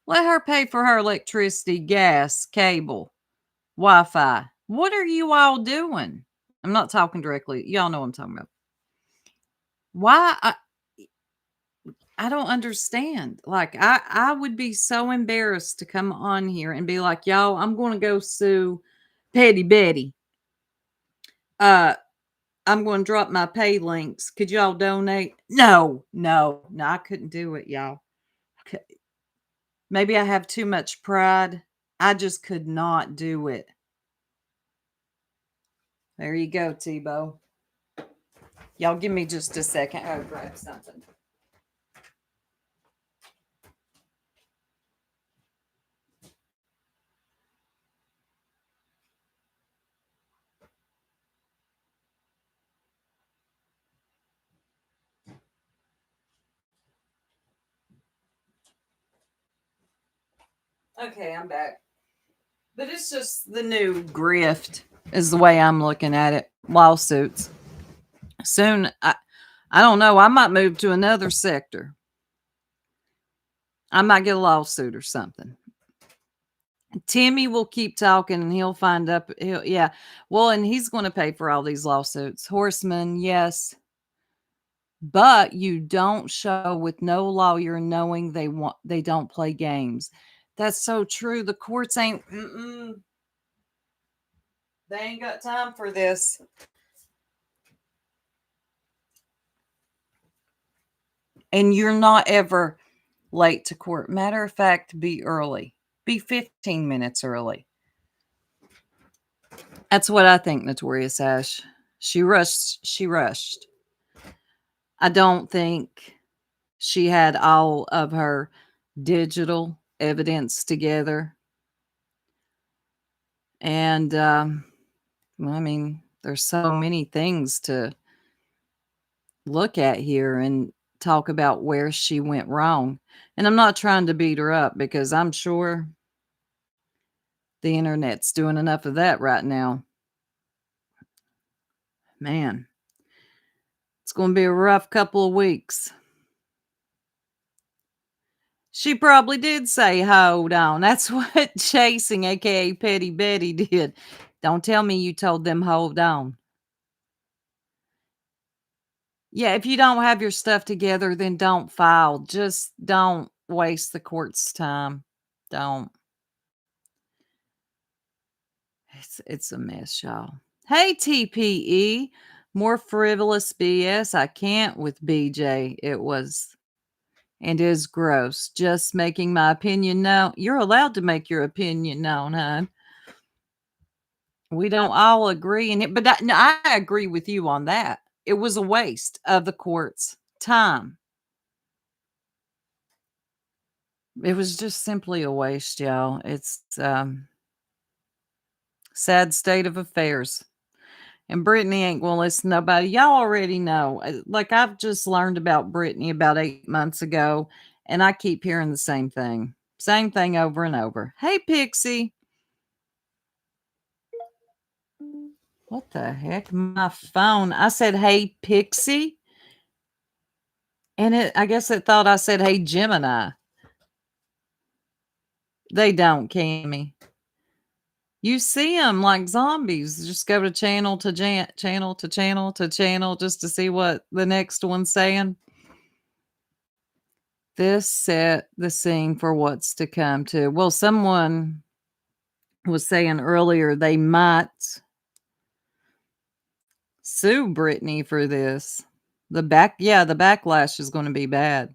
Let her pay for her electricity, gas, cable, Wi-Fi. What are you all doing? I'm not talking directly. Y'all know what I'm talking about. Why? I don't understand. Like, I would be so embarrassed to come on here and be like, y'all, I'm going to go sue Petty Betty. I'm going to drop my pay links. Could y'all donate? No, I couldn't do it, y'all. Okay. Maybe I have too much pride. I just could not do it. There you go, Tebow. Y'all give me just a second. I'll grab something. Okay, I'm back. But it's just the new grift is the way I'm looking at it. Lawsuits. Soon, I don't know. I might move to another sector. I might get a lawsuit or something. Timmy will keep talking and he'll find up. Yeah. Well, and he's going to pay for all these lawsuits. Horseman, yes. But you don't show with no lawyer knowing they don't play games. That's so true. The courts ain't. They ain't got time for this. And you're not ever late to court. Matter of fact, be early. Be 15 minutes early. That's what I think, Notorious Ash. She rushed. I don't think she had all of her digital evidence together. And, I mean, there's so many things to look at here and talk about where she went wrong. And I'm not trying to beat her up because I'm sure the internet's doing enough of that right now. Man, it's going to be a rough couple of weeks. She probably did say, hold on. That's what Chasing, aka Petty Betty, did. Don't tell me you told them, hold on. Yeah, if you don't have your stuff together, then don't file. Just don't waste the court's time. Don't. It's a mess, y'all. Hey, TPE. More frivolous BS. I can't with BJ. It was and is gross. Just making my opinion known. You're allowed to make your opinion known, hon. We don't all agree in it, but I agree with you on that. It was a waste of the court's time. It was just simply a waste, y'all. It's sad state of affairs. And Brittany ain't gonna listen to nobody. Y'all already know. Like I've just learned about Brittany about 8 months ago, and I keep hearing the same thing. Same thing over and over. Hey, Pixie. What the heck? My phone. I said, hey, Pixie. And I guess it thought I said, hey, Gemini. They don't, Cammy. You see them like zombies. Just go to channel to channel to channel to channel just to see what the next one's saying. This set the scene for what's to come too. Well, someone was saying earlier they might sue Brittany for this. The backlash is going to be bad.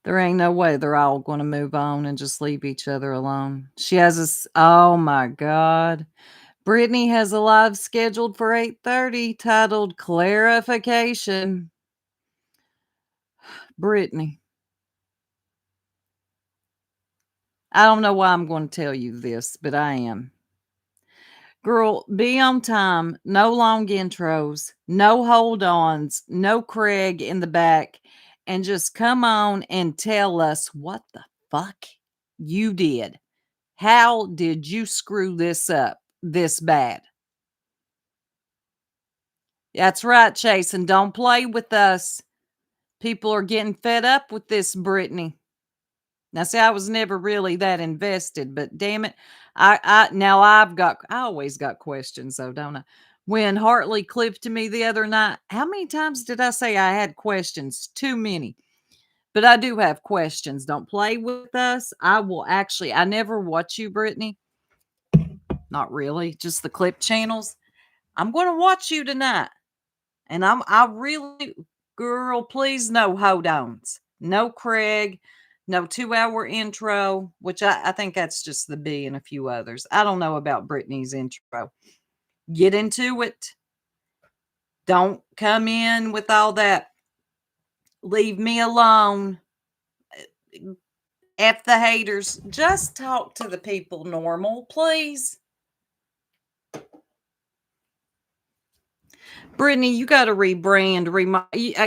There ain't no way they're all going to move on and just leave each other alone. She has oh my God. Brittany has a live scheduled for 8:30 titled Clarification. Brittany. I don't know why I'm going to tell you this, but I am. Girl, be on time. No long intros. No hold-ons. No Craig in the back. And just come on and tell us what the fuck you did. How did you screw this up this bad? That's right, Chase. And don't play with us. People are getting fed up with this, Brittany. Now, see, I was never really that invested, but damn it. I always got questions, though, don't I? When Hartley clipped to me the other night, how many times did I say I had questions? Too many. But I do have questions. Don't play with us. I never watch you, Brittany. Not really, just the clip channels. I'm going to watch you tonight. And girl, please no hold-ons. No Craig. No 2-hour intro, which I think that's just the B and a few others. I don't know about Brittany's intro. Get into it. Don't come in with all that. Leave me alone. F the haters. Just talk to the people normal, please. Brittany, you got to rebrand.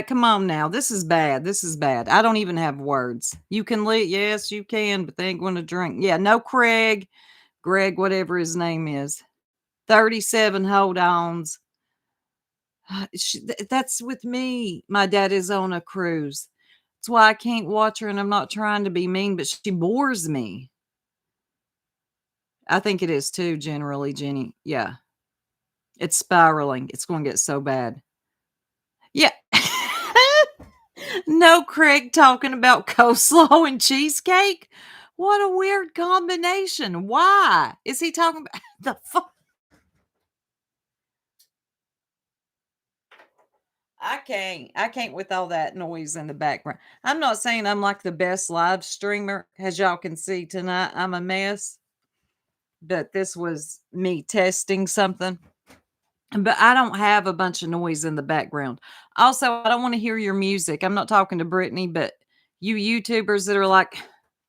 Come on now. This is bad. This is bad. I don't even have words. You can leave. Yes, you can, but they ain't going to drink. Yeah, no Greg, whatever his name is. 37 hold-ons. That's with me. My dad is on a cruise. That's why I can't watch her, and I'm not trying to be mean, but she bores me. I think it is too, generally, Jenny. Yeah. It's spiraling. It's going to get so bad. Yeah. No Craig talking about coleslaw and cheesecake. What a weird combination. Why is he talking about the fuck? I can't with all that noise in the background. I'm not saying I'm like the best live streamer. As y'all can see tonight, I'm a mess. But this was me testing something. But I don't have a bunch of noise in the background. Also, I don't want to hear your music. I'm not talking to Brittany, but you YouTubers that are like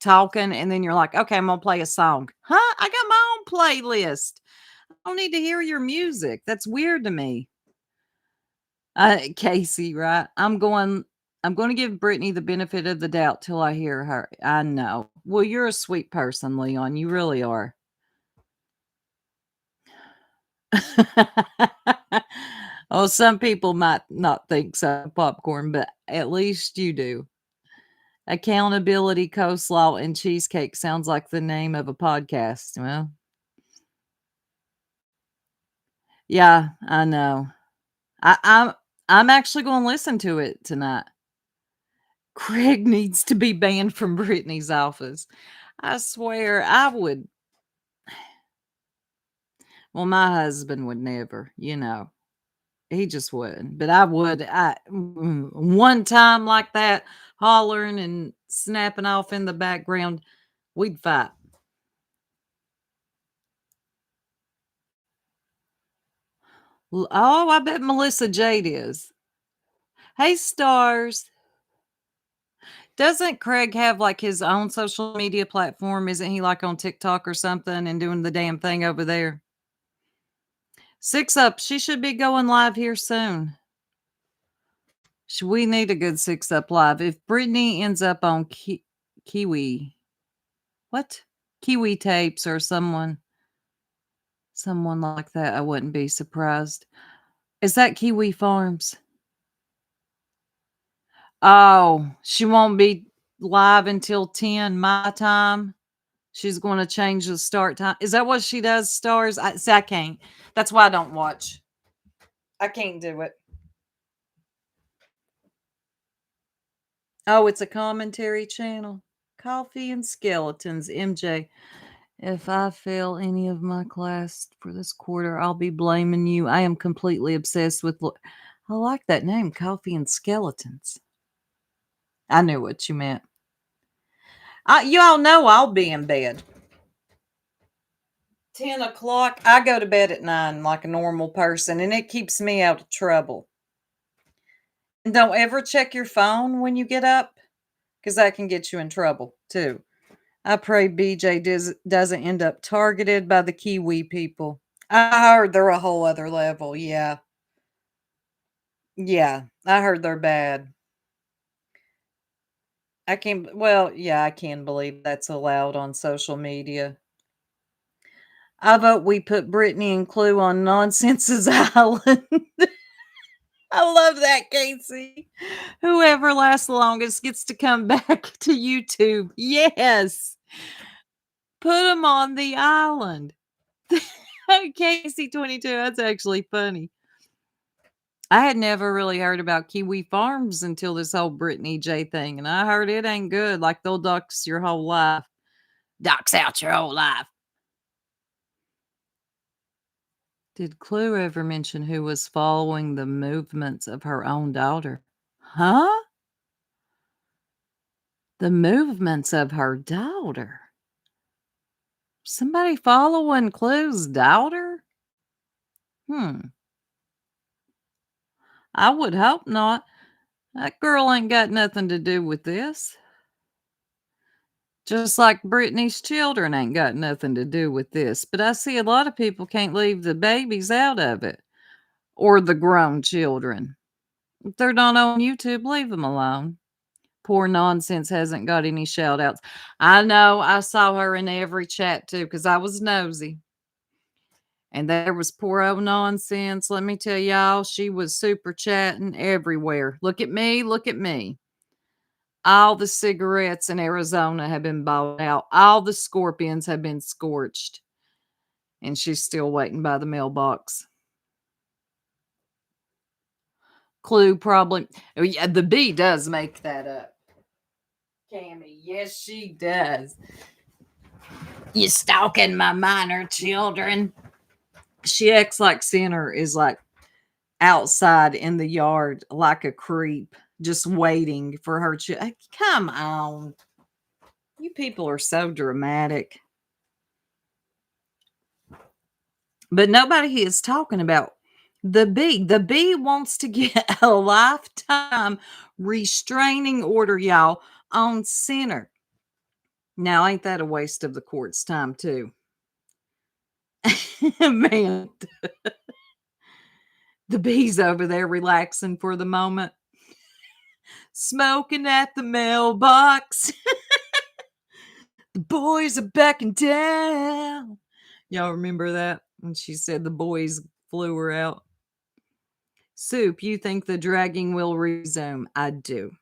talking and then you're like, okay, I'm going to play a song. Huh? I got my own playlist. I don't need to hear your music. That's weird to me. Casey, right? I'm going to give Brittany the benefit of the doubt till I hear her. I know. Well, you're a sweet person, Leon. You really are. Oh, some people might not think so, Popcorn, but at least you do. Accountability, coleslaw, and cheesecake sounds like the name of a podcast. Well, yeah, I know. I'm actually going to listen to it tonight. Craig needs to be banned from Brittany's office. I swear I would. Well, my husband would never, he just wouldn't. But I would. One time like that, hollering and snapping off in the background, we'd fight. Oh, I bet Melissa Jade is. Hey, stars. Doesn't Craig have like his own social media platform? Isn't he like on TikTok or something and doing the damn thing over there? Six Up, she should be going live here soon. We need a good Six Up live. If Brittany ends up on Kiwi, what? Kiwi tapes or someone like that, I wouldn't be surprised. Is that Kiwi Farms? Oh, she won't be live until 10 my time. She's going to change the start time. Is that what she does, stars? I can't. That's why I don't watch. I can't do it. Oh, it's a commentary channel. Coffee and Skeletons, MJ. If I fail any of my class for this quarter, I'll be blaming you. I am completely obsessed with. I like that name, Coffee and Skeletons. I knew what you meant. You all know I'll be in bed. 10 o'clock. I go to bed at 9 like a normal person, and it keeps me out of trouble. And don't ever check your phone when you get up, because that can get you in trouble too. I pray BJ doesn't end up targeted by the Kiwi people. I heard they're a whole other level. Yeah. Yeah. I heard they're bad. I can believe that's allowed on social media. I vote we put Brittany and Clue on Nonsense's Island. I love that, Casey. Whoever lasts the longest gets to come back to YouTube. Yes. Put them on the island. Casey22, that's actually funny. I had never really heard about Kiwi Farms until this whole Brittany J thing, and I heard it ain't good. Like they'll dox your whole life. Dox out your whole life. Did Clue ever mention who was following the movements of her own daughter? Huh? The movements of her daughter? Somebody following Clue's daughter? I would hope not. That girl ain't got nothing to do with this. Just like Brittany's children ain't got nothing to do with this. But I see a lot of people can't leave the babies out of it. Or the grown children. If they're not on YouTube, leave them alone. Poor Nonsense hasn't got any shout outs. I know. I saw her in every chat too because I was nosy. And there was poor old Nonsense. Let me tell y'all, she was super chatting everywhere. Look at me. Look at me. All the cigarettes in Arizona have been bought out. All the scorpions have been scorched. And she's still waiting by the mailbox. Clue probably. Oh, yeah, the bee does make that up. Cammy, yes, she does. You stalking my minor children. She acts like Sinner is like outside in the yard like a creep, just waiting for her. Come on. You people are so dramatic. But nobody is talking about the bee. The bee wants to get a lifetime restraining order, y'all, on Sinner. Now, ain't that a waste of the court's time, too? Man. The bee's over there relaxing for the moment. Smoking at the mailbox. The boys are backing down. Y'all remember that? When she said the boys flew her out. Soup, you think the dragging will resume? I do.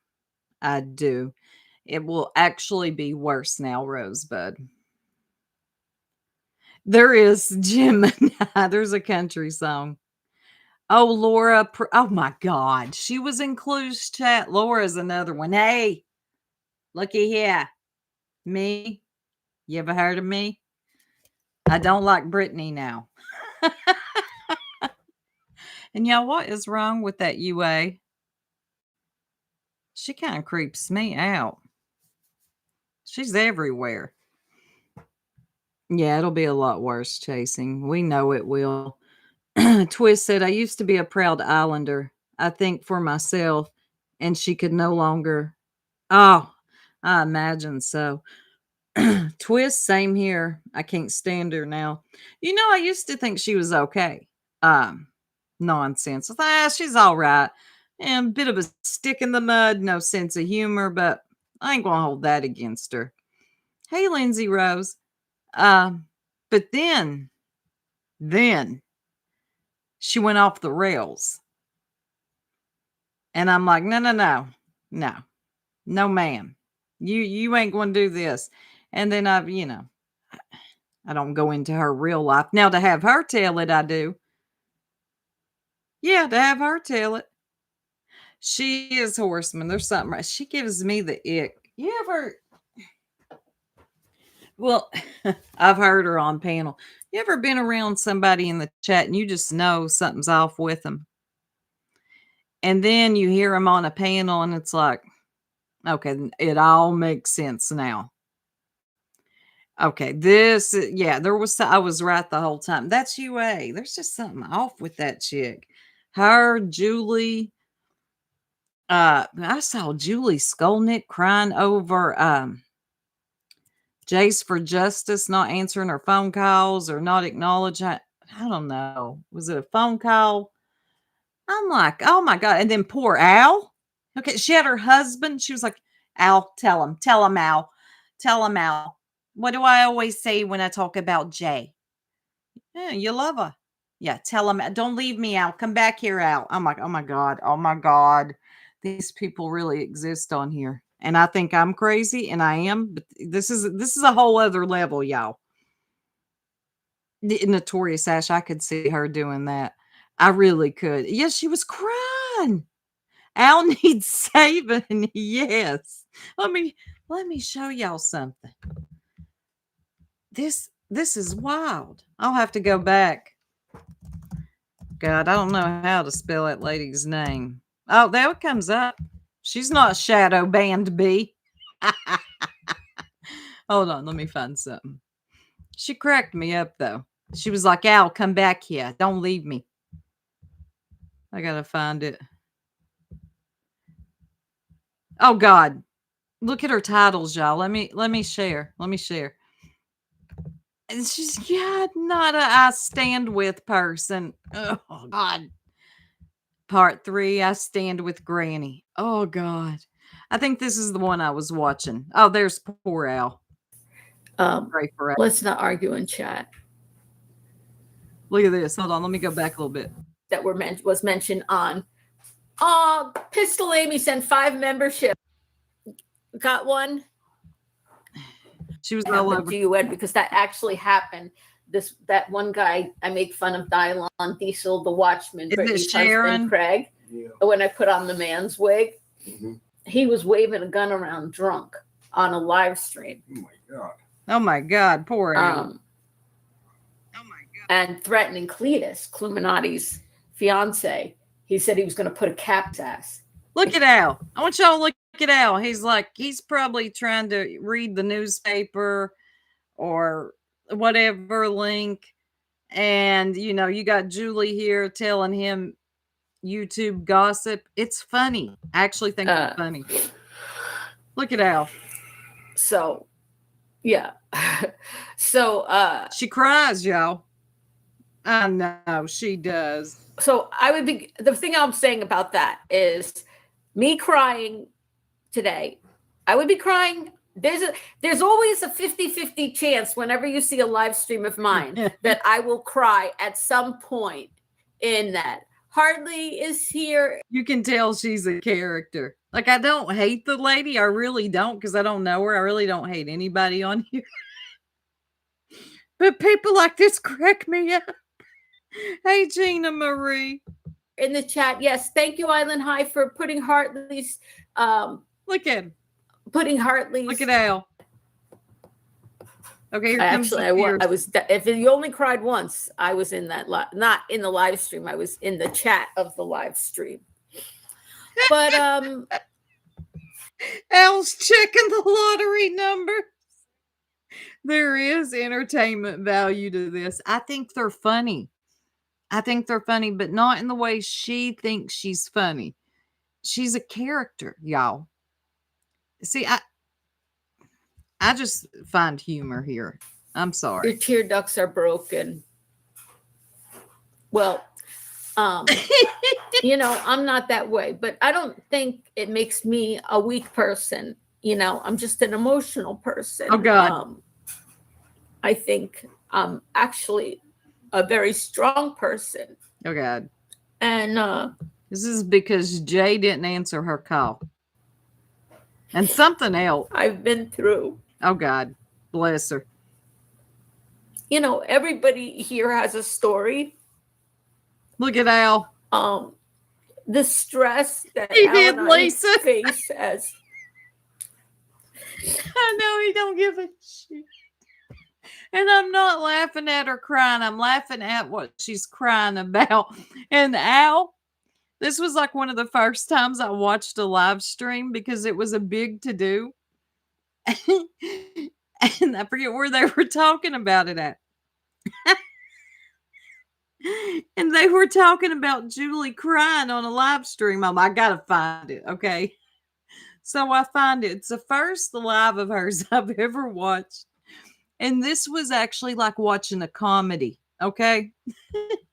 I do. It will actually be worse now, Rosebud. There is Gemini. There's a country song. Oh, Laura. Oh, my God. She was in Clue's chat. Laura's another one. Hey, looky here. Me? You ever heard of me? I don't like Brittany now. And y'all, what is wrong with that UA? She kind of creeps me out. She's everywhere. Yeah, it'll be a lot worse chasing. We know it will. Twist said, I used to be a proud Islander. I think for myself, and she could no longer. Oh, I imagine so. Twist, same here. I can't stand her now. You know, I used to think she was okay. Nonsense. I thought, she's all right. And a bit of a stick in the mud, no sense of humor, but I ain't gonna hold that against her. Hey, Lindsay Rose. But then she went off the rails. And I'm like, no, ma'am. You ain't going to do this. And then I don't go into her real life. Now to have her tell it, I do. Yeah, to have her tell it. She is horseman. There's something right. She gives me the ick. You ever? Well, I've heard her on panel. You ever been around somebody in the chat and you just know something's off with them? And then you hear them on a panel and it's like, okay, it all makes sense now. Okay, I was right the whole time. That's UA. There's just something off with that chick. Her, Julie. I saw Julie Skolnick crying over Jace for Justice not answering her phone calls or not acknowledging. I don't know. Was it a phone call? I'm like, oh my God. And then poor Al. Okay, she had her husband. She was like, Al, tell him, Al. Tell him, Al. What do I always say when I talk about Jay? Yeah, you love her. Yeah, tell him, don't leave me, Al. Come back here, Al. I'm like, oh my God. These people really exist on here. And I think I'm crazy, and I am, but this is a whole other level, y'all. Notorious Ash, I could see her doing that. I really could. Yes, she was crying. Al needs saving. Yes. Let me show y'all something. This is wild. I'll have to go back. God, I don't know how to spell that lady's name. Oh, there it comes up. She's not Shadow Band B. Hold on, let me find something. She cracked me up though. She was like, Al, come back here. Don't leave me. I gotta find it. Oh God. Look at her titles, y'all. Let me share. And she's not a I stand with person. Oh God. Part 3, I stand with Granny. Oh God. I think this is the one I was watching. Oh, there's poor Al. Pray for Al. Let's not argue in chat. Look at this. Hold on. Let me go back a little bit. That was mentioned on. Pistol Amy sent 5 membership. Got one? She was all over GUN because that actually happened. That one guy I make fun of, Dylon Diesel, the Watchman, Brittany's husband, Craig. Yeah. When I put on the man's wig, he was waving a gun around drunk on a live stream. Oh my God, poor Al. And threatening Cletus, Cluminati's fiance. He said he was going to put a cap's ass. Look at Al. I want y'all to look at Al. He's probably trying to read the newspaper or whatever link. And, you got Julie here telling him YouTube gossip. It's funny. I actually think it's funny. Look at Al. So, yeah. So, she cries, y'all. I know she does. So the thing I'm saying about that is me crying today. I would be crying. There's always a 50-50 chance whenever you see a live stream of mine that I will cry at some point in that. Hartley is here. You can tell she's a character. Like, I don't hate the lady. I really don't, because I don't know her. I really don't hate anybody on here. But people like this crack me up. Hey, Gina Marie. In the chat, yes. Thank you, Island High, for putting Hartley's. Look at him. Putting Hartley's. Look at Al. Okay, here I comes actually, the tears. I was. If you only cried once, I was in that not in the live stream. I was in the chat of the live stream. But Al's checking the lottery number. There is entertainment value to this. I think they're funny. I think they're funny, but not in the way she thinks she's funny. She's a character, y'all. See, I just find humor here. I'm your sorry. tear ducts are broken. Well, you know, I'm not that way, but I don't think it makes me a weak person. You know, I'm just an emotional person. Oh, God. I think I'm actually a very strong person. Oh, God. And This is because Jay didn't answer her call. And something else. I've been through. Oh, God. Bless her. You know, everybody here has a story. Look at Al. The stress that He Al did, and I Lisa. face as I know he don't give a shit. And I'm not laughing at her crying. I'm laughing at what she's crying about. And Al, this was like one of the first times I watched a live stream because it was a big to do. And I forget where they were talking about it at. And they were talking about Julie crying on a live stream. I gotta find it, okay? So I find it. It's the first live of hers I've ever watched. And this was actually like watching a comedy, okay?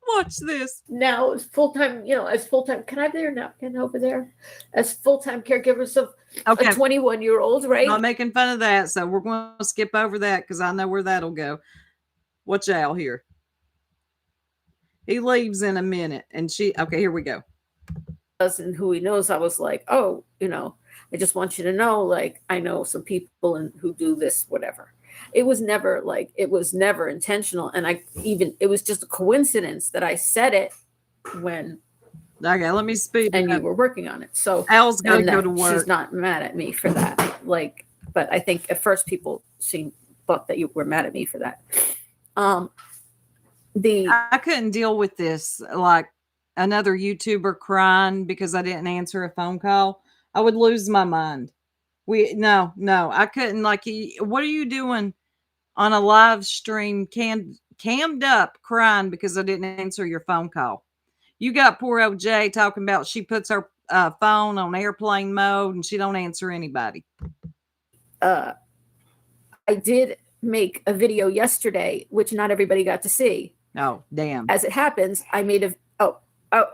Watch this. now as full-time, you know, as full-time, can I have their napkin over there? As full-time caregivers of Okay. a 21-year-old, right? I'm not making fun of that, so we're going to skip over that because I know where that'll go. Watch out here. He leaves in a minute, and okay, here we go. And who he knows, I was like, oh, you know, I just want you to know, like, I know some people and who do this, whatever. It was never intentional. And it was just a coincidence that I said it when Okay, let me speed and up. you were working on it. So Al's got to and go that to work. she's not mad at me for that. Like, but I think at first people thought that you were mad at me for that. I couldn't deal with this, like another YouTuber crying because I didn't answer a phone call. I would lose my mind. No, I couldn't. Like, what are you doing on a live stream, cammed up, crying because I didn't answer your phone call? You got poor old Jay talking about she puts her phone on airplane mode and she don't answer anybody. I did make a video yesterday, which not everybody got to see. Oh, damn. As it happens, I made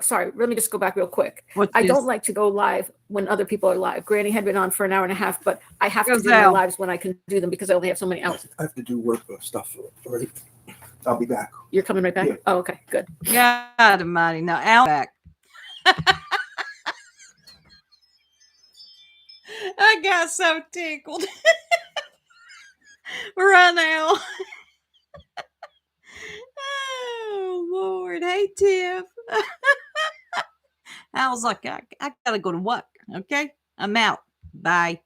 sorry. Let me just go back real quick. I don't like to go live when other people are live. Granny had been on for an hour and a half, but I have to do my lives when I can do them because I only have so many hours. I have to do work stuff. Right? I'll be back. You're coming right back? Yeah. Oh, okay, good. God almighty. Now, Al back. I got so tickled. Run, Al. Oh, Lord. Hey, Tiff. Al's like, I gotta go to work. Okay, I'm out. Bye.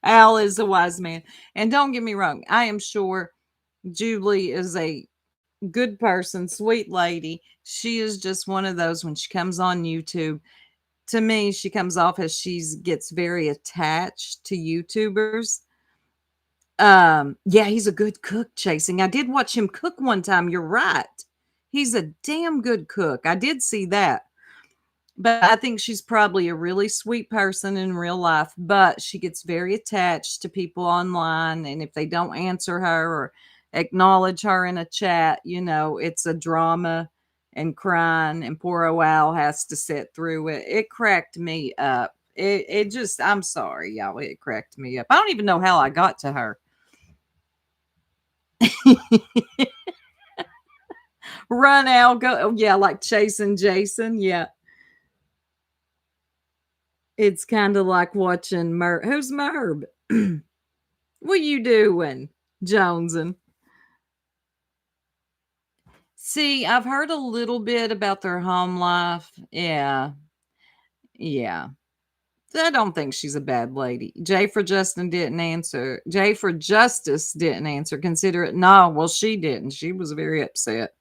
Al is a wise man. And don't get me wrong, I am sure Julie is a good person, sweet lady. She is just one of those when she comes on YouTube. To me, she comes off as gets very attached to YouTubers. Yeah, he's a good cook, Chasing. I did watch him cook one time. You're right. He's a damn good cook. I did see that. But I think she's probably a really sweet person in real life, but she gets very attached to people online. And if they don't answer her or acknowledge her in a chat, you know, it's a drama and crying. And poor old Al has to sit through it. It cracked me up. It just, I'm sorry, y'all. It cracked me up. I don't even know how I got to her. Run, Al, go. Oh, yeah, like chasing Jason. Yeah. It's kind of like watching Merb. Who's Merb? What you doing, Jonesin? See, I've heard a little bit about their home life. Yeah. I don't think she's a bad lady. J for Justin didn't answer. J for Justice didn't answer. Consider it. No, well, she didn't. She was very upset.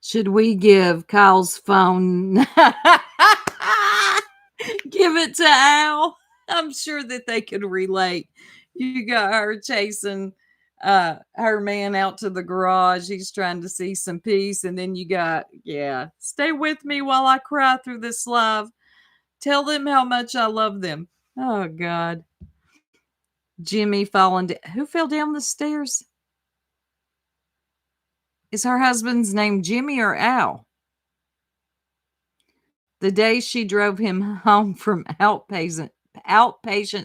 Should we give Kyle's phone? Give it to Al. I'm sure that they could relate. You got her chasing her man out to the garage. He's trying to see some peace. And then you got, yeah, stay with me while I cry through this live. Tell them how much I love them. Oh, God. Jimmy falling down. Who fell down the stairs? Is her husband's name Jimmy or Al? The day she drove him home from outpatient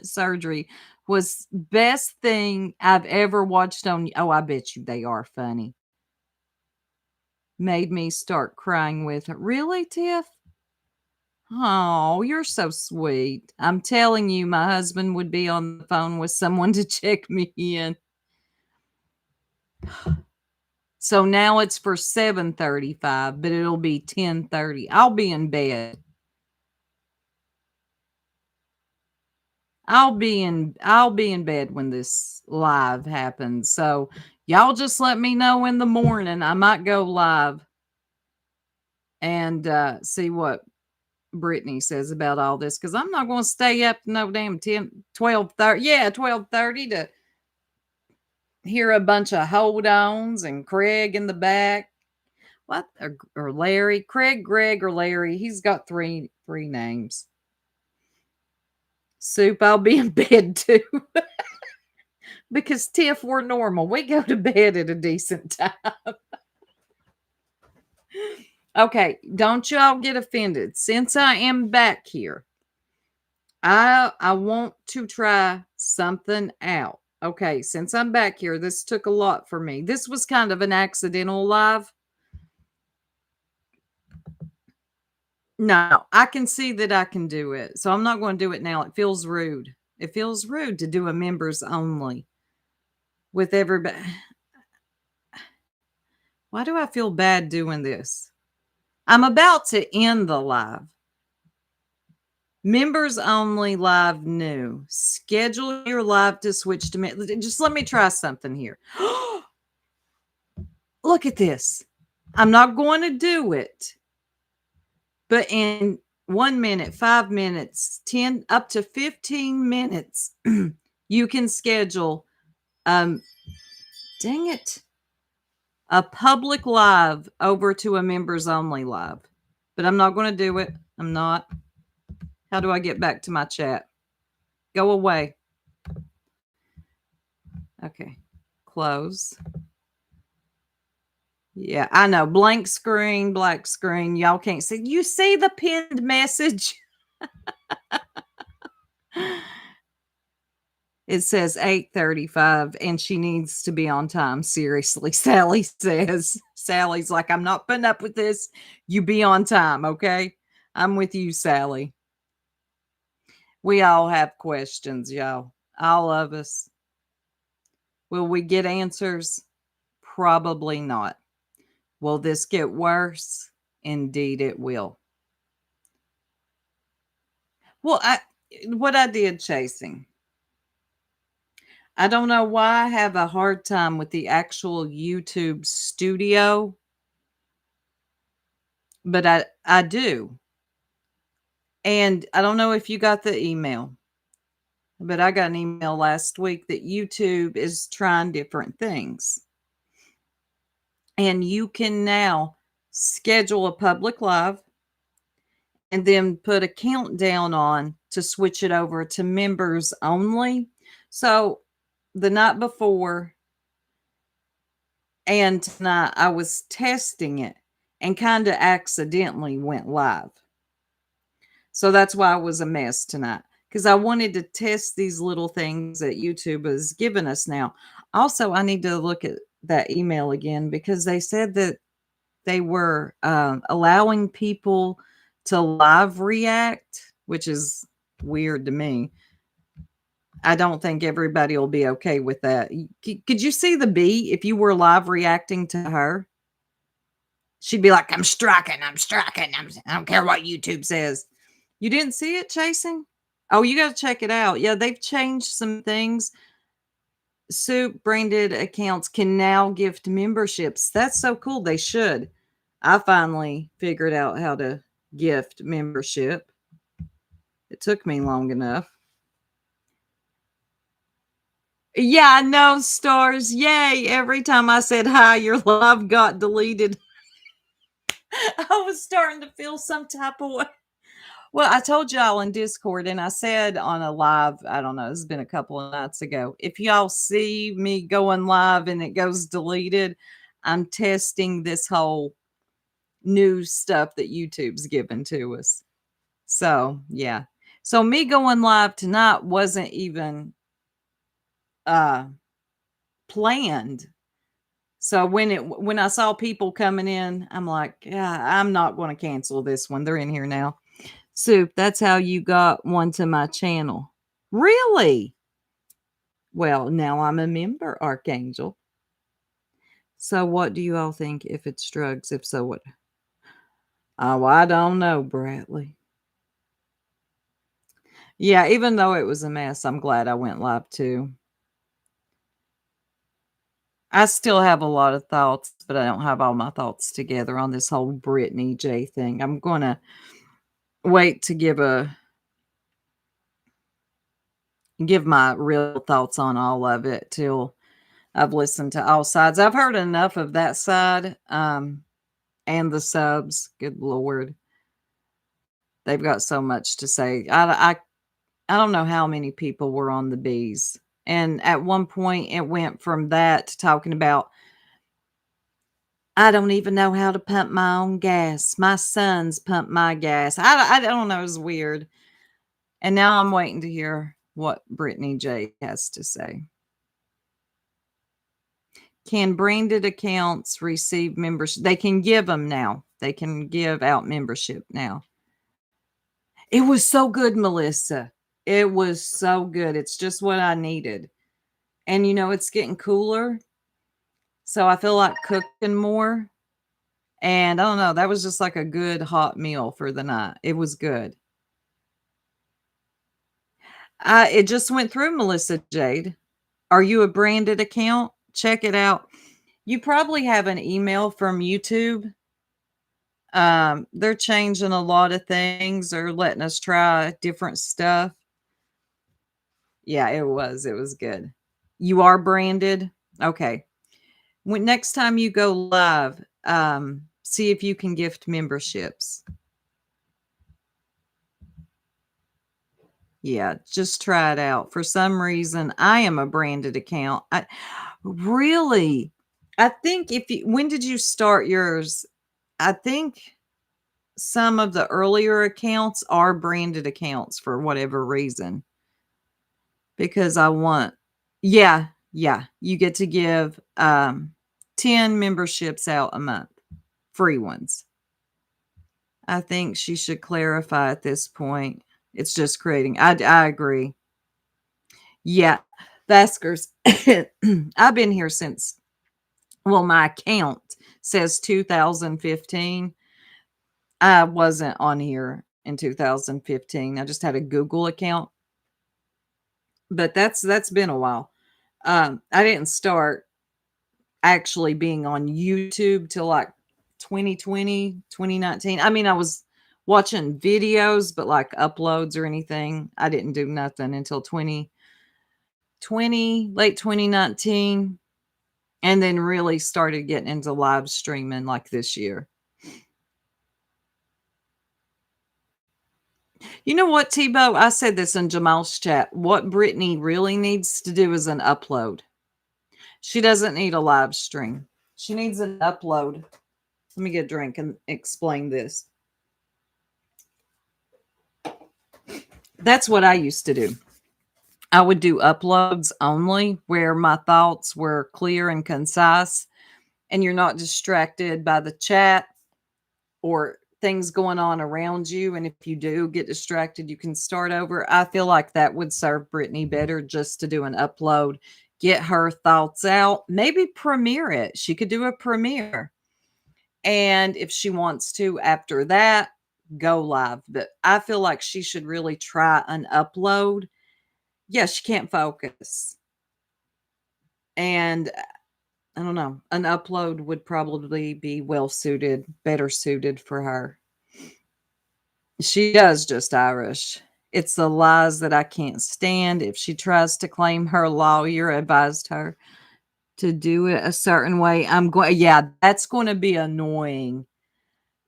surgery was best thing I've ever watched on. Oh, I bet you they are funny. Made me start crying with her. Really, Tiff? Oh, you're so sweet. I'm telling you, my husband would be on the phone with someone to check me in. So now it's for 7:35, but it'll be 10:30. I'll be in bed. I'll be in bed when this live happens. So y'all just let me know in the morning. I might go live and see what Brittany says about all this, because I'm not going to stay up to no damn 12:30. Yeah, 12:30 to hear a bunch of hold-ons and Craig in the back. What? Or Larry. Craig, Greg, or Larry. He's got three names. Soup, I'll be in bed too. Because Tiff, we're normal. We go to bed at a decent time. Okay, don't y'all get offended. Since I am back here, I want to try something out. Okay, since I'm back here, this took a lot for me. This was kind of an accidental live. No, I can see that I can do it. So I'm not going to do it now. It feels rude. It feels rude to do a members only with everybody. Why do I feel bad doing this? I'm about to end the live. Members only live new. Schedule your live to switch to just let me try something here. Look at this. I'm not going to do it. But in 1 minute, 5 minutes, 10 up to 15 minutes, you can schedule dang it, a public live over to a members only live. But I'm not going to do it. I'm not. How do I get back to my chat? Go away. Okay. Close. Yeah, I know. Blank screen, black screen. Y'all can't see. You see the pinned message? It says 8:35 and she needs to be on time. Seriously, Sally says. Sally's like, I'm not putting up with this. You be on time, okay? I'm with you, Sally. We all have questions, y'all. All of us. Will we get answers? Probably not. Will this get worse? Indeed, it will. Well, what I did chasing. I don't know why I have a hard time with the actual YouTube studio, but I do. And I don't know if you got the email, but I got an email last week that YouTube is trying different things. And you can now schedule a public live and then put a countdown on to switch it over to members only. So the night before and tonight, I was testing it and kind of accidentally went live. So that's why I was a mess tonight, because I wanted to test these little things that YouTube has given us now. Also, I need to look at that email again, because they said that they were allowing people to live react, which is weird to me. I don't think everybody will be okay with that. Could you see the bee if you were live reacting to her? She'd be like, I'm striking. I don't care what YouTube says. You didn't see it, Chasing? Oh, you got to check it out. Yeah, they've changed some things. Soup branded accounts can now gift memberships. That's so cool. They should. I finally figured out how to gift membership. It took me long enough. Yeah, I know, stars. Yay. Every time I said hi, your live got deleted. I was starting to feel some type of way. Well, I told y'all in Discord, and I said on a live, I don't know, it's been a couple of nights ago. If y'all see me going live and it goes deleted, I'm testing this whole new stuff that YouTube's given to us. So, yeah. So me going live tonight wasn't even planned. So when I saw people coming in, I'm like, yeah, I'm not going to cancel this one. They're in here now. Soup, that's how you got one to my channel. Really? Well, now I'm a member, Archangel. So what do you all think if it's drugs? If so, what? Oh, I don't know, Bradley. Yeah, even though it was a mess, I'm glad I went live too. I still have a lot of thoughts, but I don't have all my thoughts together on this whole Brittany J thing. I'm going to wait to give my real thoughts on all of it till I've listened to all sides. I've heard enough of that side and the subs. Good Lord. They've got so much to say. I don't know how many people were on the bees. And at one point, it went from that to talking about, I don't even know how to pump my own gas. My sons pump my gas. I don't know. It was weird. And now I'm waiting to hear what Brittany J has to say. Can branded accounts receive membership? They can give them now. They can give out membership now. It was so good, Melissa. It was so good. It's just what I needed. And it's getting cooler. So I feel like cooking more. And I don't know. That was just like a good hot meal for the night. It was good. It just went through, Melissa Jade. Are you a branded account? Check it out. You probably have an email from YouTube. They're changing a lot of things. They're letting us try different stuff. Yeah, it was good. You are branded. Okay. When next time you go live, see if you can gift memberships. Yeah, just try it out. For some reason, I am a branded account. Really? I think when did you start yours? I think some of the earlier accounts are branded accounts for whatever reason. Because yeah, you get to give 10 memberships out a month, free ones. I think she should clarify at this point. It's just creating. I agree. Yeah, Vaskers. I've been here since, my account says 2015. I wasn't on here in 2015. I just had a Google account. But that's been a while. I didn't start actually being on YouTube till like 2020, 2019. I mean, I was watching videos, but like uploads or anything, I didn't do nothing until 2020, late 2019, and then really started getting into live streaming like this year. You know what, Tebow? I said this in Jamal's chat. What Brittany really needs to do is an upload. She doesn't need a live stream. She needs an upload. Let me get a drink and explain this. That's what I used to do. I would do uploads only where my thoughts were clear and concise, and you're not distracted by the chat or things going on around you. And if you do get distracted, you can start over. I feel like that would serve Brittany better, just to do an upload, get her thoughts out, maybe premiere it. She could do a premiere. And if she wants to, after that, go live, but I feel like she should really try an upload. Yeah, she can't focus. And I don't know, an upload would probably be better suited for her. She does just Irish. It's the lies that I can't stand. If she tries to claim her lawyer advised her to do it a certain way, that's going to be annoying.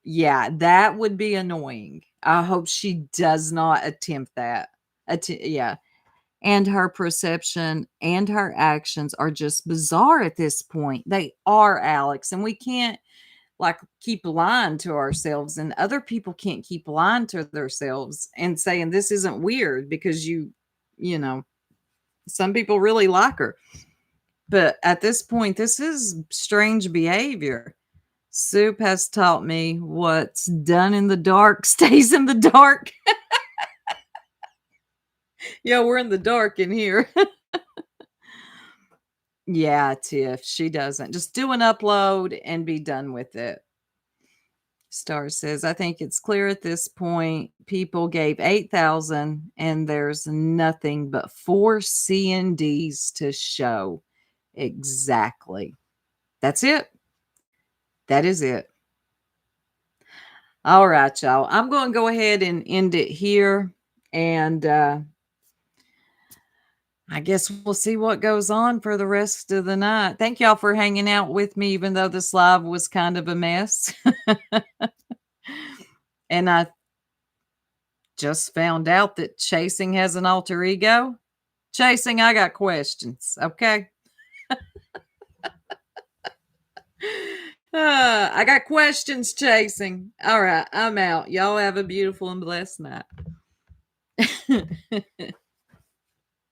Yeah, that would be annoying. I hope she does not attempt that. Yeah. And her perception and her actions are just bizarre at this point. They are, Alex, and we can't keep lying to ourselves, and other people can't keep lying to themselves and saying this isn't weird because you know, some people really like her. But at this point, this is strange behavior. Soup has taught me what's done in the dark stays in the dark. Yeah, we're in the dark in here. Yeah, Tiff, she doesn't. Just do an upload and be done with it. Star says, I think it's clear at this point, people gave 8,000 and there's nothing but 4 C&Ds to show. Exactly. That's it. That is it. All right, y'all. I'm going to go ahead and end it here. And I guess we'll see what goes on for the rest of the night. Thank y'all for hanging out with me, even though this live was kind of a mess. And I just found out that Chasing has an alter ego. Chasing, I got questions. Okay. I got questions, Chasing. All right, I'm out. Y'all have a beautiful and blessed night.